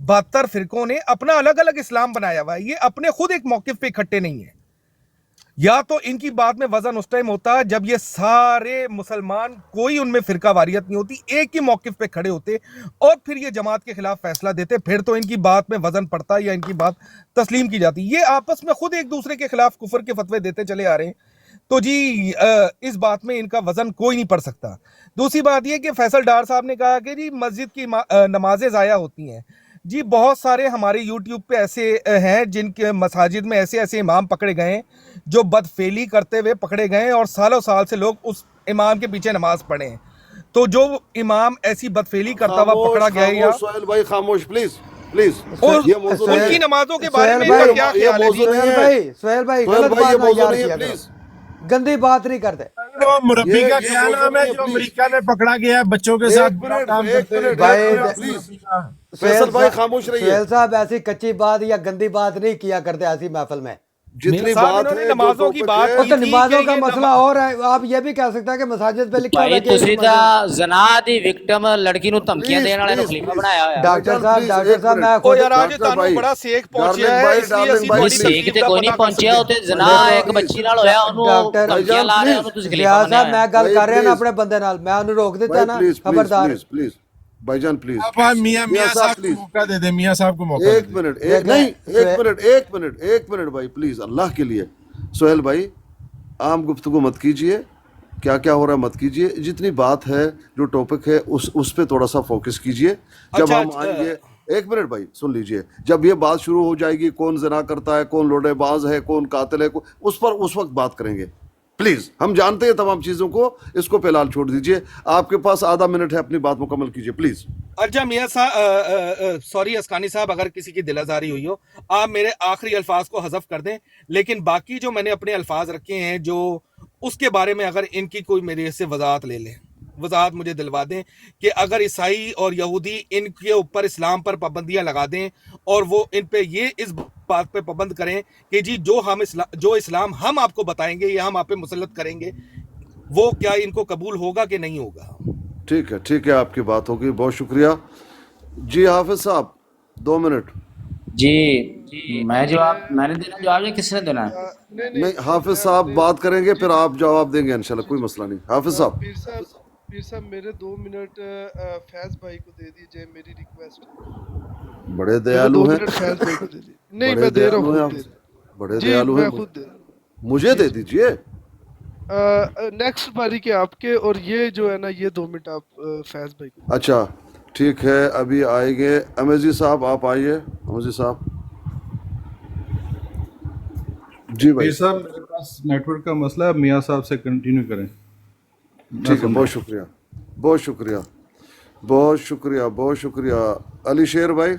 72 फ़िरकों ने अपना अलग अलग इस्लाम बनाया हुआ है। ये अपने खुद एक मौक़िफ़ पे इकट्ठे नहीं है। या तो इनकी बात में वजन उस टाइम होता है जब ये सारे मुसलमान, कोई उनमें फ़िरका वारियत नहीं होती, एक ही मौक़िफ़ पे खड़े होते और फिर ये जमात के ख़िलाफ़ फ़ैसला देते, फिर तो इनकी बात में वज़न पड़ता या इनकी बात तस्लीम की जाती। ये आपस में खुद एक दूसरे के ख़िलाफ़ कुफ्र के फतवे देते चले आ रहे हैं, तो जी इस बात में इनका वज़न कोई नहीं पड़ सकता। दूसरी बात ये कि फैसल डार साहब ने कहा कि जी मस्जिद की नमाज़ें ज़ाया होती हैं। जी बहुत सारे हमारे यूट्यूब पे ऐसे हैं जिनके मसाजिद में ऐसे ऐसे इमाम पकड़े गए हैं जो बदफेली करते हुए पकड़े गए हैं और सालों साल से लोग उस इमाम के पीछे नमाज पढ़े हैं। तो जो इमाम ऐसी बदफेली करता हुआ पकड़ा गया है या सोहेल भाई खामोश प्लीज, और ये मौजूद नहीं उनकी है। नमाजों के बारे में सोहेल इनका भाई, क्या ये ख्याल है जी? मौजूद नहीं है। सोहेल भाई सोहेल गलत भाई ये बात ना मौजूद याद नहीं है, किया करो, प्लीज। गंदी बात नहीं करते। वो मुरब्बी का ये क्या मौजूद नाम नहीं है है, जो प्लीज। अमेरिका में पकड़ा गया है बच्चों के साथ बुरा काम करते हुए? भाई, प्लीज फैसल भाई खामोश रहिए। सोहेल साहब ऐसी कच्ची बात या गंदी बात नहीं किया करते ऐसी महफिल में। जितनी साहब बात इन्होंने है, जो नमाजों की टॉपिक बात है, और तो की थी नमाजों कि का ये मसला और है। आप ये भी कह सकते हैं कि मसाजिद पे लिखा हुआ है भाई कि ਤੁਸੀਂ ਤਾਂ ਜ਼ਨਾ ਦੀ ਵਿਕਟਮ ਲੜਕੀ ਨੂੰ ਧਮਕੀਆਂ ਦੇਣ ਵਾਲੇ ਨੂੰ ਖਲੀਫਾ ਬਣਾਇਆ ਹੋਇਆ। डॉक्टर साहब एक मैं मिनट। ओ खुद यार आज डॉक्टर ਤੁਹਾਨੂੰ भाई, ਬੜਾ ਸੇਕ ਪਹੁੰਚਿਆ डार्लिंग ਹੈ, भाई, ਇਸ ਲਈ डार्लिंग ਅਸੀਂ भाई, ਨਹੀਂ ਤੁਹਾਡੀ प्लीज। ਸੇਕ ਤਕਲੀਫ ਤੇ ਦਾ ਕੋਈ ਨਹੀਂ ਪਤਾ ਕਰ ਪਹੁੰਚਿਆ, ਸਕਦੇ ਉਹ ਤੇ ਹਾਂ। ਜ਼ਨਾ भाईजान, ਇੱਕ please। ਬੱਚੀ ਨਾਲ ਹੋਇਆ, ਉਹਨੂੰ डॉक्टर ਧਮਕੀਆਂ ਲਾ ਰਹੇ, ਉਹਨੂੰ ਤੁਸੀਂ ਖਲੀਫਾ रियाज साहब ਬਣਾਇਆ। मैं गल भाई, कर रहा ना please। अपने बंदे नाल, मैं उन्हें रोक दिता भाई ना, प्लीज खबरदार। प्लीज भाईजान प्लीज। आप मियाँ मियाँ साहब, साहब को please। मौका दे दे, मियाँ साहब को मौका एक दे दे। मिनट, देख एक नहीं, ले, एक मिनट भाई प्लीज, अल्लाह के लिए। सोहेल भाई आम गुफ्तगू मत कीजिए, क्या क्या हो रहा है मत कीजिए। जितनी बात है, जो टॉपिक है, उस पे थोड़ा सा फोकस कीजिए। जब अच्छा, हम आएंगे, एक मिनट भाई सुन लीजिए, जब ये बात शुरू हो जाएगी कौन जना करता है, कौन लोडेबाज है, कौन कातिल है, उस पर उस वक्त बात करेंगे। प्लीज, हम जानते हैं तमाम चीजों को, इसको फिलहाल छोड़ दीजिए। आपके पास आधा मिनट है, अपनी बात मुकम्मल कीजिए प्लीज। अच्छा मियाँ साहब, सॉरी अस्कानी साहब, अगर किसी की दिल आज़ारी हुई हो, आप मेरे आखिरी अल्फाज को हज़फ कर दें, लेकिन बाकी जो मैंने अपने अल्फाज रखे हैं जो उसके बारे में अगर इनकी कोई मेरे से वजाहत ले लें, वजाहत मुझे दिलवा दें कि अगर ईसाई और यहूदी इनके ऊपर इस्लाम पर पाबंदियां लगा दें और वो इन पे ये इस बात पे पाबंद करें कि जी जो इस्लाम हम आपको बताएंगे या हम आप पे मुसल्लत करेंगे, वो क्या इनको कबूल होगा कि नहीं होगा? ठीक है, आपकी बात होगी, बहुत शुक्रिया जी। हाफिज साहब 2 मिनट। जी मैं जवाब मैंने देना, जवाब ये किसने देना है? नहीं, हाफिज साहब बात करेंगे, फिर आप जवाब देंगे इंशाल्लाह, कोई मसला नहीं। हाफिज साहब, पीर साहब मेरे 2 मिनट फैज भाई को दे दीजिए, मेरी रिक्वेस्ट। बड़े दयालु हैं। 2 मिनट फैज भाई को दे दीजिए। नहीं बड़े मैं दे रहा दयालु हैं हूँ, आप, बड़े जी दयालु हैं। मैं खुद दे रहा हूँ। मुझे दे दीजिए। नेक्स्ट बारी के आपके, और ये जो है ना ये 2 मिनट आप फैज भाई को। अच्छा ठीक है, अभी आएंगे। अमेजी साहब आप आइए। अमेजी साहब जी भाई। साहब मेरे पास नेटवर्क का मसला है, मियाँ साहब से कंटिन्यू करें। ठीक है, बहुत शुक्रिया, बहुत शुक्रिया, बहुत शुक्रिया, बहुत शुक्रिया। अली शेर भाई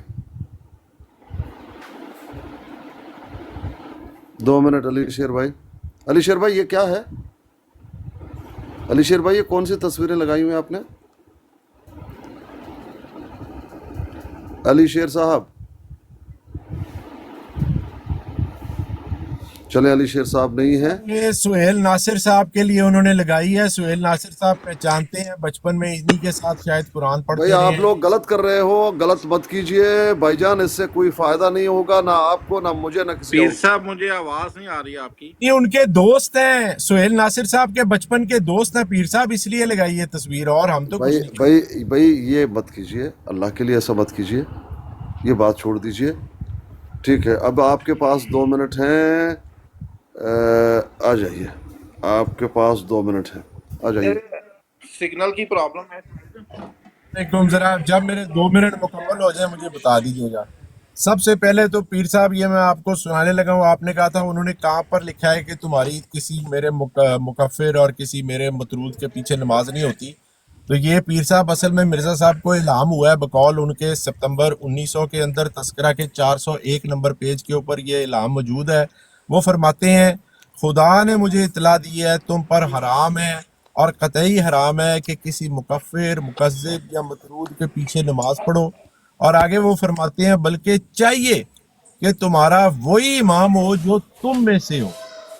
2 मिनट। अली शेर भाई, अली शेर भाई ये क्या है? अली शेर भाई ये कौन सी तस्वीरें लगाई हुई हैं आपने? अली शेर साहब, चले अली शेर साहब नहीं हैं। ये सुहेल नासिर साहब के लिए उन्होंने लगाई है। सुहेल नासिर साहब पहचानते हैं, बचपन में इन्हीं के साथ शायद कुरान पढ़ते भाई रहे आप हैं। लोग गलत कर रहे हो, गलत मत कीजिए भाईजान, इससे कोई फायदा नहीं होगा, ना आपको ना मुझे ना किसी पीर और। साहब मुझे आवाज नहीं आ रही है आपकी। ये उनके दोस्त हैं, सुहेल नासिर साहब के बचपन के दोस्त हैं पीर साहब, इसलिए लगाई है तस्वीर, और हम तो कुछ भाई नहीं। भाई ये मत कीजिए, अल्लाह के लिए ऐसा मत कीजिए, ये बात छोड़ दीजिए, ठीक है। अब आपके पास 2 मिनट हैं, आ जाइए, आपके पास 2 मिनट हैं, आ जाइए। सिग्नल की प्रॉब्लम है। तुम जरा जब मेरे 2 मिनट मुकम्मल हो जाए मुझे बता दीजिएगा। सबसे पहले तो पीर साहब ये मैं आपको सुनाने लगा हूँ, आपने कहा था उन्होंने कहाँ पर लिखा है कि तुम्हारी किसी मेरे मुकफ़िर और किसी मेरे मतरूद के पीछे नमाज नहीं होती। तो ये पीर साहब असल में मिर्ज़ा साहब को इल्हाम हुआ है बकौल उनके सितंबर 1900 के अंदर तस्करा के 401 नंबर पेज के ऊपर ये इल्हाम मौजूद है। वो फरमाते हैं, खुदा ने मुझे इतला दी है तुम पर हराम है और कतई हराम है कि किसी मुकफ़िर, मुकज़्ज़िब या मतरूद के पीछे नमाज पढ़ो। और आगे वो फरमाते हैं, बल्कि चाहिए कि तुम्हारा वही इमाम हो जो तुम में से हो।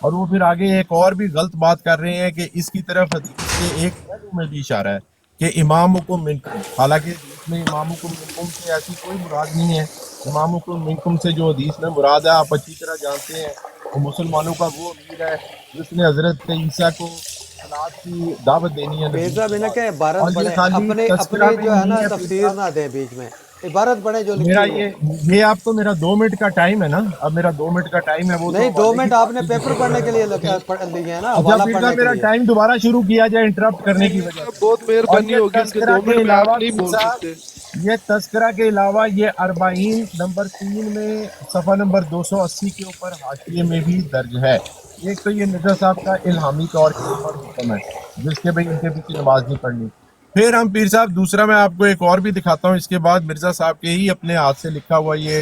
और वो फिर आगे एक और भी गलत बात कर रहे हैं कि इसकी तरफ हदीस के एक पहलू में भी इशारा है कि इमामुकुम मिनकुम, हालांकि हदीस में इमामुकुम मिनकुम से ऐसी कोई मुराद नहीं है। इमामुकुम मिनकुम से जो हदीस में मुराद है आप अच्छी तरह जानते हैं, वो मुसलमानों का वो अमीर है जिसने हजरत ईसा को सलात की दावत देनी है। पीर साहब इन्हें क्या इबारत और ये पढ़े, खाली अपने तस्करा अपनी में जो है नहीं ना है पीर तफसीर साहब। ना दें बीच में, इबारत पढ़े जो लिखी मेरा हो। ये आपको मेरा 2 मिनट का टाइम है ना, अब मेरा 2 मिनट का टाइम है, वो नहीं, तो 2 हवाले की मिनट बात आपने थी पेपर जिससे पढ़ने के लिए अच्छा लिए है ना, हवाला फिर पढ़ने के मेरा लिए। टाइम दोबारा शुरू किया जाए इंटरप्ट करने की वजह साहब से। बहुत और मेहरबानी ये होगी, उनके तस्करा 2 के मिनट में आप अलावा नहीं पीर बोल साहब, सकते। ये तस्करा के अलावा ये 40 नंबर 3 में सफ़ा नंबर 280 के ऊपर हाशिए में भी दर्ज है। एक तो ये मिर्जा साहब का इल्हामी तौर के ऊपर हुक्म है जिसके भाई इनके पीछे नमाज नहीं पढ़नी। फिर हम पीर साहब दूसरा मैं आपको एक और भी दिखाता हूँ, इसके बाद मिर्जा साहब के ही अपने हाथ से लिखा हुआ ये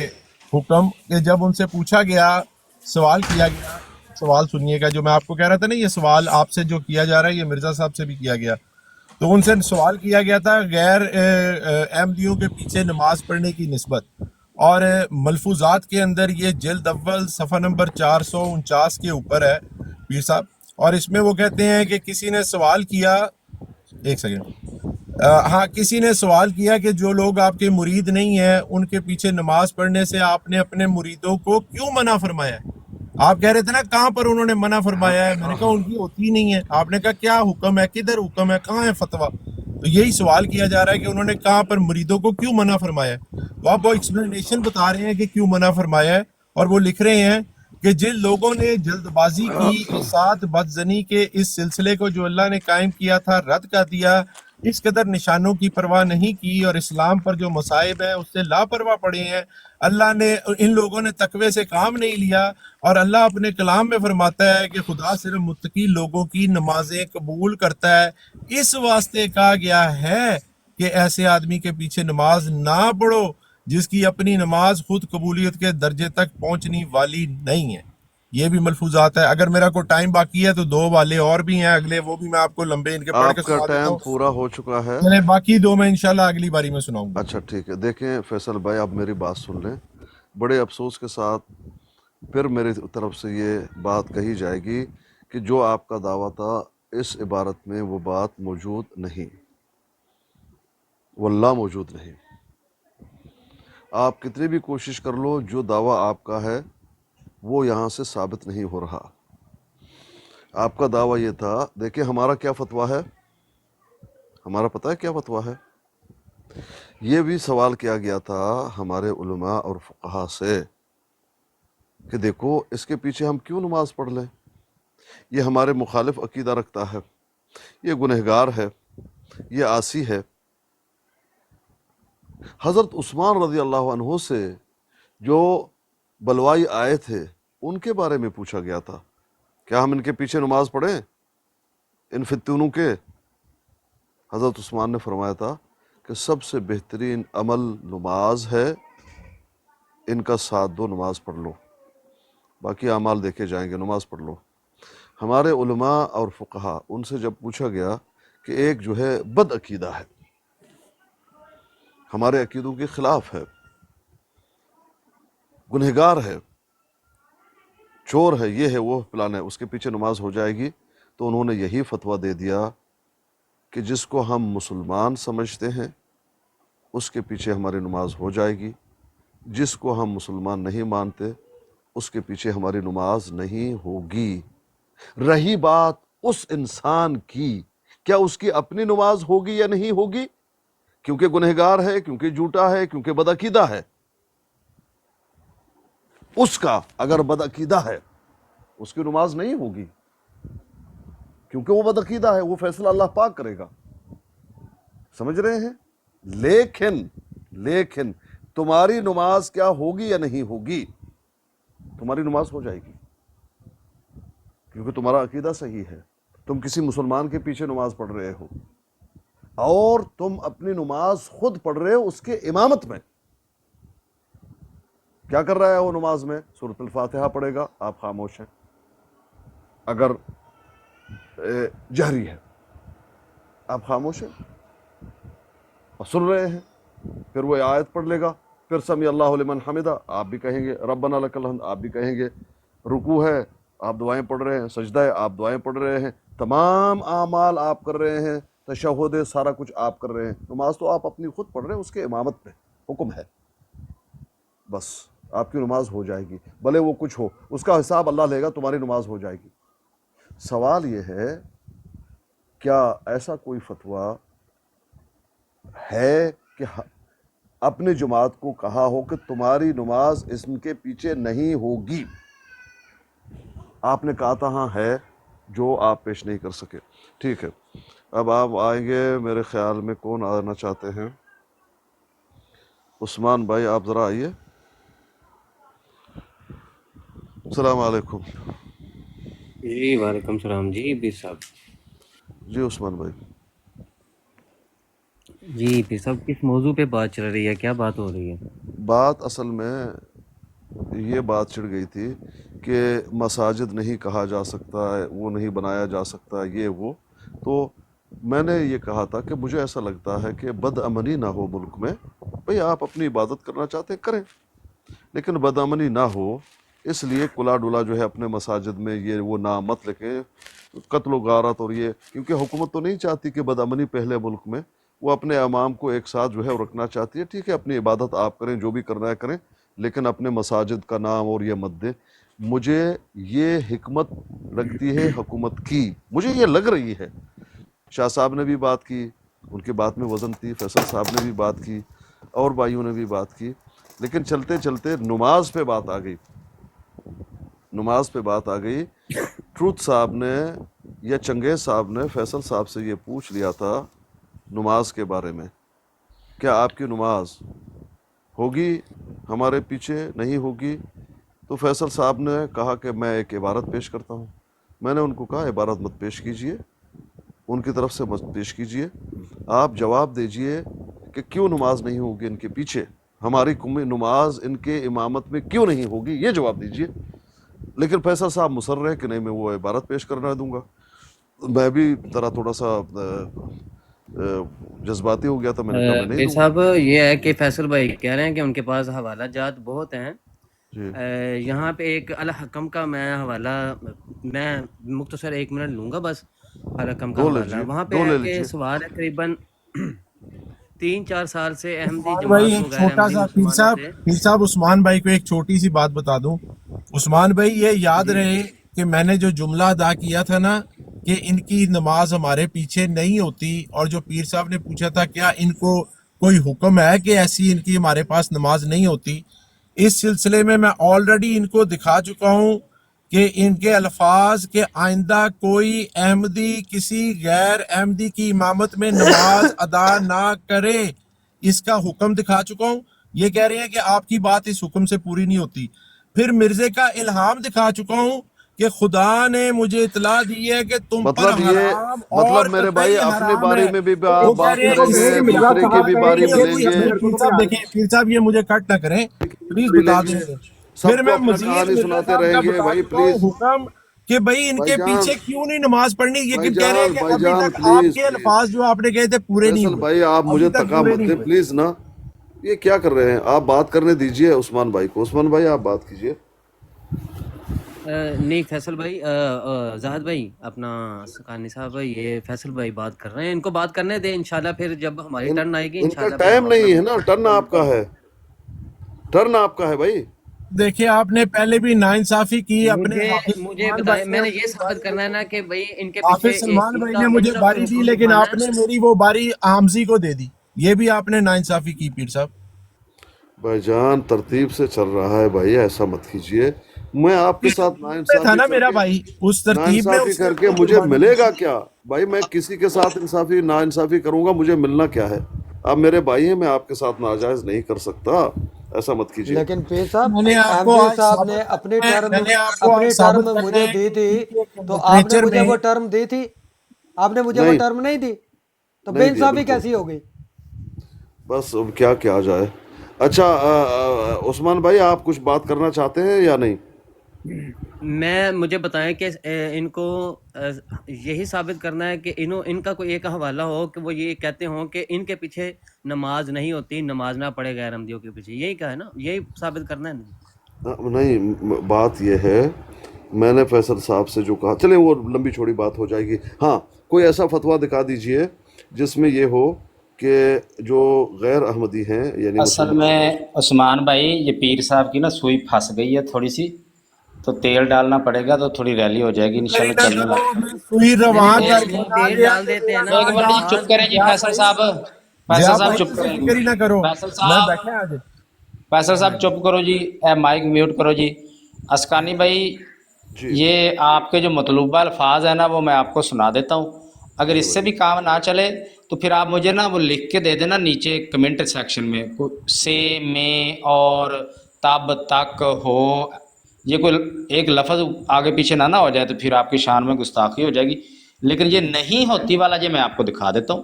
हुक्म कि जब उनसे पूछा गया, सवाल किया गया, सवाल सुनिएगा जो मैं आपको कह रहा था ना, ये सवाल आपसे जो किया जा रहा है ये मिर्जा साहब से भी किया गया। तो उनसे सवाल किया गया था गैर अहमदियों के पीछे नमाज पढ़ने की निस्बत, और मलफूजात के अंदर ये जिल्द अव्वल सफ़ा नंबर 449 के ऊपर है पीर साहब। और इसमें वो कहते हैं कि किसी ने सवाल किया, एक सेकेंड, हाँ, किसी ने सवाल किया कि जो लोग आपके मुरीद नहीं हैं उनके पीछे नमाज पढ़ने से आपने अपने मुरीदों को क्यों मना फरमाया है। आप कह रहे थे ना कहाँ पर उन्होंने मना फरमाया है, मैंने कहा उनकी होती ही नहीं है। आपने कहा क्या हुक्म है, किधर हुक्म है, कहाँ है फतवा। तो यही सवाल किया जा रहा है कि उन्होंने कहाँ पर मुरीदों को क्यों मना फरमाया है। तो आप वो एक्सप्लेनेशन बता रहे हैं कि क्यों मना फरमाया है, और वो लिख रहे हैं कि जिन लोगों ने जल्दबाजी की और साथ बदजनी के इस सिलसिले को जो अल्लाह ने कायम किया था रद्द कर दिया, इस कदर निशानों की परवाह नहीं की और इस्लाम पर जो मसाइब है उससे लापरवाह पड़े हैं। अल्लाह ने इन लोगों ने तकवे से काम नहीं लिया, और अल्लाह अपने कलाम में फरमाता है कि खुदा सिर्फ मुत्तकी लोगों की नमाजें कबूल करता है। इस वास्ते कहा गया है कि ऐसे आदमी के पीछे नमाज ना पढ़ो जिसकी अपनी नमाज खुद कबूलियत के दर्जे तक पहुंचने वाली नहीं है। ये भी मलफूजात है। अगर मेरा कोई टाइम बाकी है तो 2 वाले और भी हैं अगले, वो भी मैं आपको लंबे इनके पढ़ के आपका सुना देता टाइम हूँ। पूरा हो चुका है। चले बाकी 2 मैं इंशाल्लाह अगली बारी में सुनाऊंगा। अच्छा ठीक है, देखें फैसल भाई, आप मेरी बात सुन लें। बड़े अफसोस के साथ फिर मेरी तरफ से ये बात कही जाएगी कि जो आपका दावा था इस इबारत में वो बात मौजूद नहीं, वल्लाह मौजूद नहीं। आप कितनी भी कोशिश कर लो, जो दावा आपका है वो यहाँ से साबित नहीं हो रहा। आपका दावा ये था, देखिए हमारा क्या फतवा है, हमारा पता है क्या फतवा है। ये भी सवाल किया गया था हमारे उलमा और फुक़हा से कि देखो इसके पीछे हम क्यों नमाज पढ़ लें, ये हमारे मुखालिफ अकीदा रखता है, ये गुनहगार है, ये आसी है। हज़रत उस्मान रज़ी अल्लाह अन्हु से जो बलवाई आए थे उनके बारे में पूछा गया था, क्या हम इनके पीछे नमाज पढ़ें, इन फितूनों के। हज़रत उस्मान ने फरमाया था कि सबसे बेहतरीन अमल नमाज है, इनका साथ दो, नमाज पढ़ लो, बाकी अमाल देखे जाएंगे, नमाज पढ़ लो। हमारे उलमा और फुक़हा उनसे जब पूछा गया कि एक जो है बद अकीदा है, हमारे अकीदों के ख़िलाफ़ है, गुनहगार है, چور ہے، یہ ہے، وہ پلان ہے، اس کے پیچھے نماز ہو جائے گی. تو انہوں نے یہی فتویٰ دے دیا کہ جس کو ہم مسلمان سمجھتے ہیں اس کے پیچھے ہماری نماز ہو جائے گی، جس کو ہم مسلمان نہیں مانتے اس کے پیچھے ہماری نماز نہیں ہوگی. رہی بات اس انسان کی، کیا اس کی اپنی نماز ہوگی یا نہیں ہوگی؟ کیونکہ گنہگار ہے، کیونکہ جھوٹا ہے، کیونکہ بدعقیدہ ہے. اس کا اگر بدعقیدہ ہے اس کی نماز نہیں ہوگی، کیونکہ وہ بدعقیدہ ہے، وہ فیصلہ اللہ پاک کرے گا. سمجھ رہے ہیں؟ لیکن تمہاری نماز کیا ہوگی یا نہیں ہوگی؟ تمہاری نماز ہو جائے گی، کیونکہ تمہارا عقیدہ صحیح ہے. تم کسی مسلمان کے پیچھے نماز پڑھ رہے ہو اور تم اپنی نماز خود پڑھ رہے ہو اس کے امامت میں. کیا کر رہا ہے وہ نماز میں؟ سورۃ الفاتحہ پڑھے گا، آپ خاموش ہیں. اگر جہری ہے آپ خاموش ہیں اور سن رہے ہیں. پھر وہ آیت پڑھ لے گا، پھر سمیع اللہ لمن حمدہ آپ بھی کہیں گے، ربنا لک الحمد آپ بھی کہیں گے. رکوع ہے آپ دعائیں پڑھ رہے ہیں، سجدہ ہے آپ دعائیں پڑھ رہے ہیں، تمام اعمال آپ کر رہے ہیں، تشہد ہے سارا کچھ آپ کر رہے ہیں. نماز تو آپ اپنی خود پڑھ رہے ہیں، اس کے امامت میں حکم ہے. بس آپ کی نماز ہو جائے گی، بھلے وہ کچھ ہو، اس کا حساب اللہ لے گا، تمہاری نماز ہو جائے گی. سوال یہ ہے کیا ایسا کوئی فتویٰ ہے کہ اپنی جماعت کو کہا ہو کہ تمہاری نماز اس کے پیچھے نہیں ہوگی؟ آپ نے کہا تھا ہاں ہے، جو آپ پیش نہیں کر سکے. ٹھیک ہے، اب آپ آئیں گے. میرے خیال میں کون آنا چاہتے ہیں؟ عثمان بھائی آپ ذرا آئیے. السلام علیکم. جی وعلیکم السلام جی پیر صاحب. جی عثمان بھائی. جی پیر صاحب کس موضوع پہ بات چل رہی ہے، کیا بات ہو رہی ہے؟ بات اصل میں یہ بات چڑھ گئی تھی کہ مساجد نہیں کہا جا سکتا، وہ نہیں بنایا جا سکتا، یہ وہ. تو میں نے یہ کہا تھا کہ مجھے ایسا لگتا ہے کہ بد امنی نہ ہو ملک میں. بھئی آپ اپنی عبادت کرنا چاہتے ہیں کریں، لیکن بد امنی نہ ہو. اس لیے کلا ڈولا جو ہے اپنے مساجد میں یہ وہ نام مت لکھیں، قتل و غارت اور یہ، کیونکہ حکومت تو نہیں چاہتی کہ بد امنی پہلے ملک میں. وہ اپنے امام کو ایک ساتھ جو ہے رکھنا چاہتی ہے. ٹھیک ہے، اپنی عبادت آپ کریں، جو بھی کرنا ہے کریں، لیکن اپنے مساجد کا نام اور یہ مت دیں. مجھے یہ حکمت لگتی ہے حکومت کی، مجھے یہ لگ رہی ہے. شاہ صاحب نے بھی بات کی، ان کی بات میں وزن تھی، فیصل صاحب نے بھی بات کی، اور بھائیوں نے بھی بات کی. لیکن چلتے چلتے نماز پہ بات آ گئی. ٹروتھ صاحب نے یا چنگیز صاحب نے فیصل صاحب سے یہ پوچھ لیا تھا نماز کے بارے میں، کیا آپ کی نماز ہوگی ہمارے پیچھے نہیں ہوگی؟ تو فیصل صاحب نے کہا کہ میں ایک عبارت پیش کرتا ہوں. میں نے ان کو کہا عبارت مت پیش کیجئے، ان کی طرف سے مت پیش کیجئے، آپ جواب دیجئے کہ کیوں نماز نہیں ہوگی ان کے پیچھے، ہماری نماز ان کے امامت میں کیوں نہیں ہوگی، یہ جواب دیجئے. لیکن فیصل صاحب مصر ہے کہ نہیں میں وہ عبارت پیش کرنا دوں گا. میں بھی ذرا تھوڑا سا جذباتی ہو گیا تھا، میں نے کہا میں نہیں پیر دوں گا. صاحب یہ ہے کہ فیصل بھائی کہہ رہے ہیں کہ ان کے پاس حوالہ جات بہت ہیں. جی یہاں پہ ایک الحکم کا میں حوالہ، میں مختصر 1 منٹ لوں گا بس. الحکم کا دو حوالہ لیجیے، وہاں پہ دو ہے لے کہ لیجیے. سوال ہے قریباً 3-4 سال سے احمدی عثمان بھائی جماعت ایک کو غیر چھوٹا احمدی سا مسلمانوں سے. پیر صاحب عثمان بھائی کو ایک چھوٹی سی بات بتا دوں. عثمان بھائی یہ یاد جی رہے کہ میں نے جو جملہ ادا کیا تھا نا کہ ان کی نماز ہمارے پیچھے نہیں ہوتی، اور جو پیر صاحب نے پوچھا تھا کیا ان کو کوئی حکم ہے کہ ایسی ان کی ہمارے پاس نماز نہیں ہوتی، اس سلسلے میں آلریڈی ان کو دکھا چکا ہوں کہ ان کے الفاظ کے آئندہ کوئی احمدی کسی غیر احمدی کی امامت میں نماز ادا نہ کرے، اس کا حکم دکھا چکا ہوں. یہ کہہ رہے ہیں کہ آپ کی بات اس حکم سے پوری نہیں ہوتی. پھر مرزے کا الہام دکھا چکا ہوں کہ خدا نے مجھے اطلاع دی ہے کہ تم پر حرام اور میرے بھائی قطعی اپنی حرام باری ہے. میں بھی وہ کہہ بات رہے ہیں کریں اس گے، سے دوسرے کی بھی باری یہ ملیں گے. پیر صاحب دیکھیں، پیر صاحب یہ مجھے کٹ نہ کریں پلیز، بتا دیں مجھے. پھر سب کو میں اپنا مزید کہانی مرزا سناتے صاحب کا رہیں گے. بتا بھائی چکا ہوں پلیز، حکم کہ بھائی ان بھائی کے جان، پیچھے کیوں نہیں نماز پڑھنی، بھائی لیکن کہہ رہے ہیں جان، کہ بھائی ابھی جان، تک آپ پلیز کے پلیز. الفاظ جو آپ نے کہے تھے پورے نہیں فیصل ہوئے، بھائی آپ مجھے ابھی تک تکا پورے مت نہیں دیں ہوئے. پلیز نا. یہ کیا کر رہے ہیں آپ؟ بات کرنے دیجئے عثمان بھائی کو. عثمان بھائی آپ بات کیجئے. نہیں فیصل بھائی زاہد بھائی اپنا سکانی صاحب یہ فیصل بھائی بات کر رہے ہیں، ان کو بات کرنے دیں، انشاءاللہ پھر جب ہماری ٹرن آئے گی ان کا انشاءاللہ پھر ٹائم ہم اپنا نہیں ہے نا، ٹرن آپ کا ہے، ٹرن آپ کا ہے بھائی. دیکھیے آپ نے پہلے بھی ناانصافی کی اپنے مجھے بتائیں، میں نے یہ ثابت کرنا ہے نا کہ بھائی ان کے پیچھے حافظ سلمان ان بھائی کا نے مجھے مطلب باری دی، حقوق لیکن مانا آپ نے میری وہ باری حمزی کو دے دی. یہ بھی آپ نے ناانصافی کی پیر صاحب. بھائی جان ترتیب سے چل رہا ہے بھائی، ایسا مت کیجئے. میں آپ کے ساتھ میں تھا نا میرا بھائی اس ترتیب میں، ناانصافی اس نے کر کے اپنی مجھے قربانی ملے دی. گا کیا بھائی؟ میں کسی کے ساتھ ناانصافی کروں گا، مجھے ملنا کیا ہے؟ آپ میرے بھائی ہیں، میں آپ کے ساتھ ناجائز نہیں کر سکتا، ایسا مت کیجئے. لیکن پیر صاحب میں نے آپ ایم کو جی آج صاحب نے ثابت اپنی کرنا ہے، ٹرم میں نے آپ کو آج ثابت کرنا مجھے ہے دی کہ تھی، PTA کے تو آپ نے لٹریچر مجھے میں وہ ٹرم دی تھی؟ آپ نے مجھے وہ نہیں ٹرم نہیں دی تو بے نہیں دیا انصافی بالکل. کیسی ہوگی؟ بس اب کیا کیا جائے. اچھا عثمان بھائی آپ کچھ بات کرنا چاہتے ہیں یا نہیں؟ مجھے بتائیں کہ ان کو یہی ثابت کرنا ہے کہ ان کا کوئی ایک حوالہ ہو کہ وہ یہ کہتے ہوں کہ ان کے پیچھے نماز نہیں ہوتی، نماز نہ پڑھے غیر احمدیوں کے پیچھے، یہی کہا ہے نا، یہی ثابت کرنا ہے نا. نہیں، بات یہ ہے، میں نے فیصل صاحب سے جو کہا، چلیں وہ لمبی چھوڑی بات ہو جائے گی. ہاں کوئی ایسا فتویٰ دکھا دیجئے جس میں یہ ہو کہ جو غیر احمدی ہیں یعنی اصل مسلمان میں ہیں. عثمان بھائی یہ پیر صاحب کی نا سوئی پھنس گئی ہے تھوڑی سی، تو تیل ڈالنا پڑے گا تو تھوڑی ریلی ہو جائے گی نہیں انشاءاللہ نہ چلنے کرو، لگے. میں سوئی نہیں رواں کر کے وہ نہ تیل گیا ڈال کہ دیتے ہیں میرا نا ایک منٹ جی، ناجائز نماز چپ کریں جی ضیاء فیصل بھائی، صاحب، فیصل ضیاء صاحب بھائی چپ ایسی کریں. فکر ہی نہ کرو. فیصل میں صاحب، بیٹھے آج. فیصل صاحب چپ کرو جی، اے مائک میوٹ کرو جی. اسکانی بھائی جی یہ آپ کے جو مطلوبہ الفاظ ہیں نا وہ میں آپ کو سنا دیتا ہوں، اگر جی اس سے بھائی. بھی کام نہ چلے تو پھر آپ مجھے نا وہ لکھ کے دے دینا نیچے کمنٹ سیکشن میں، سے، میں اور تب تک ہو، یہ کوئی ایک لفظ آگے پیچھے نہ ہو جائے تو پھر آپ کی شان میں گستاخی ہو جائے گی. لیکن یہ نہیں ہوتی والا یہ میں آپ کو دکھا دیتا ہوں.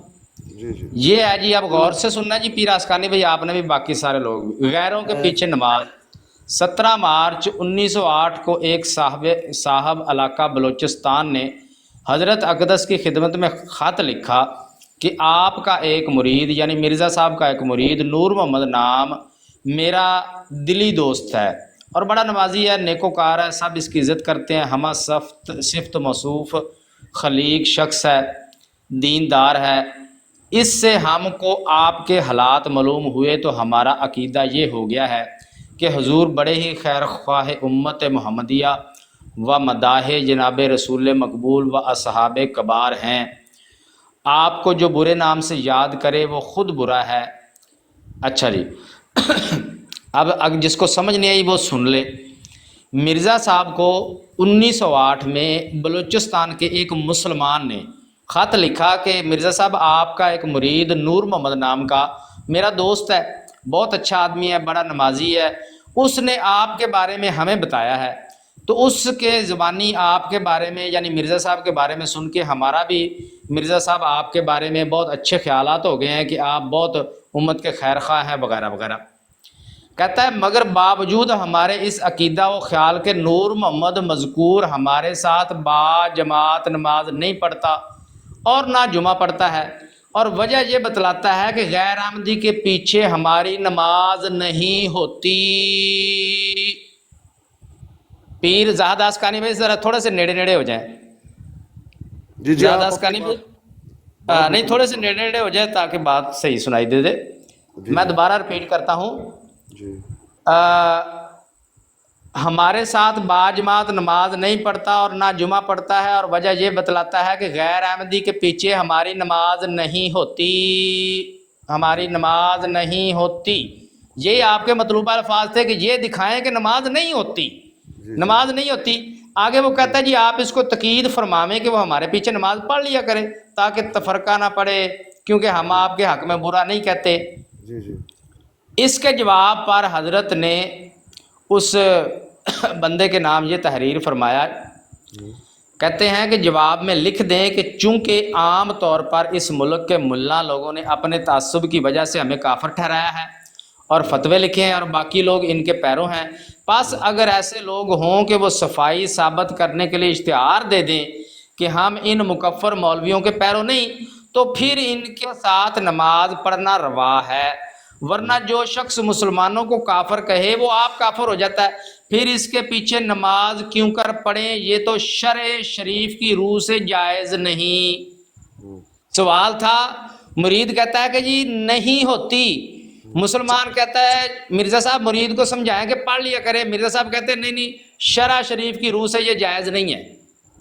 جی جی یہ ہے جی، آپ غور سے سننا جی پیر اسکانی بھائی، آپ نے بھی باقی سارے لوگ بھی. غیروں کے پیچھے نماز. 17 مارچ 1908 کو ایک صاحب علاقہ بلوچستان نے حضرت اقدس کی خدمت میں خط لکھا کہ آپ کا ایک مرید یعنی مرزا صاحب کا ایک مرید نور محمد نام میرا دلی دوست ہے اور بڑا نمازی ہے، نیکوکار ہے، سب اس کی عزت کرتے ہیں، ہمہ صفت موصوف خلیق شخص ہے، دیندار ہے. اس سے ہم کو آپ کے حالات معلوم ہوئے تو ہمارا عقیدہ یہ ہو گیا ہے کہ حضور بڑے ہی خیر خواہ امت محمدیہ و مداح جناب رسول مقبول و اصحاب کبار ہیں. آپ کو جو برے نام سے یاد کرے وہ خود برا ہے. اچھا جی، اب جس کو سمجھ نہیں آئی وہ سن لے. مرزا صاحب کو 1908 میں بلوچستان کے ایک مسلمان نے خط لکھا کہ مرزا صاحب آپ کا ایک مرید نور محمد نام کا میرا دوست ہے، بہت اچھا آدمی ہے، بڑا نمازی ہے، اس نے آپ کے بارے میں ہمیں بتایا ہے. تو اس کے زبانی آپ کے بارے میں یعنی مرزا صاحب کے بارے میں سن کے ہمارا بھی مرزا صاحب آپ کے بارے میں بہت اچھے خیالات ہو گئے ہیں کہ آپ بہت امت کے خیر خواہ ہیں وغیرہ وغیرہ. کہتا ہے مگر باوجود ہمارے اس عقیدہ و خیال کے نور محمد مذکور ہمارے ساتھ با جماعت نماز نہیں پڑھتا اور نہ جمعہ پڑھتا ہے، اور وجہ یہ بتلاتا ہے کہ غیر احمدی کے پیچھے ہماری نماز نہیں ہوتی. پیر زاہد آسکانی بھائی ذرا تھوڑے سے نیڑے نیڑے ہو جائیں. جی جی زیادہ آپ اپنی آسکانی بھائی بات نہیں، تھوڑے سے نیڑے نیڑے ہو جائے تاکہ بات صحیح سنائی دے دے. جی میں جی دوبارہ رپیٹ کرتا ہوں. جی ہمارے ساتھ باجماعت نماز نہیں پڑھتا اور نہ جمعہ پڑھتا ہے، اور وجہ یہ بتلاتا ہے کہ غیر احمدی کے پیچھے ہماری نماز نہیں ہوتی، ہماری نماز نہیں ہوتی. یہ آپ کے مطلوبہ الفاظ تھے کہ یہ دکھائیں کہ نماز نہیں ہوتی، جی جی نماز نہیں ہوتی. آگے وہ کہتا ہے جی آپ اس کو تقید فرماویں کہ وہ ہمارے پیچھے نماز پڑھ لیا کریں تاکہ تفرقہ نہ پڑے، کیونکہ ہم آپ کے حق میں برا نہیں کہتے. جی جی اس کے جواب پر حضرت نے اس بندے کے نام یہ تحریر فرمایا. کہتے ہیں کہ جواب میں لکھ دیں کہ چونکہ عام طور پر اس ملک کے ملا لوگوں نے اپنے تعصب کی وجہ سے ہمیں کافر ٹھہرایا ہے اور فتوے لکھے ہیں اور باقی لوگ ان کے پیروں ہیں، پس اگر ایسے لوگ ہوں کہ وہ صفائی ثابت کرنے کے لیے اشتہار دے دیں کہ ہم ان مکفر مولویوں کے پیروں نہیں، تو پھر ان کے ساتھ نماز پڑھنا روا ہے. ورنہ جو شخص مسلمانوں کو کافر کہے وہ آپ کافر ہو جاتا ہے. پھر اس کے پیچھے نماز کیوں کر پڑھیں؟ یہ تو شرع شریف کی روح سے جائز نہیں. سوال تھا، مرید کہتا ہے کہ جی نہیں ہوتی، مسلمان کہتا ہے مرزا صاحب مرید کو سمجھائیں کہ پڑھ لیا کرے، مرزا صاحب کہتے ہیں نہیں شرع شریف کی روح سے یہ جائز نہیں ہے.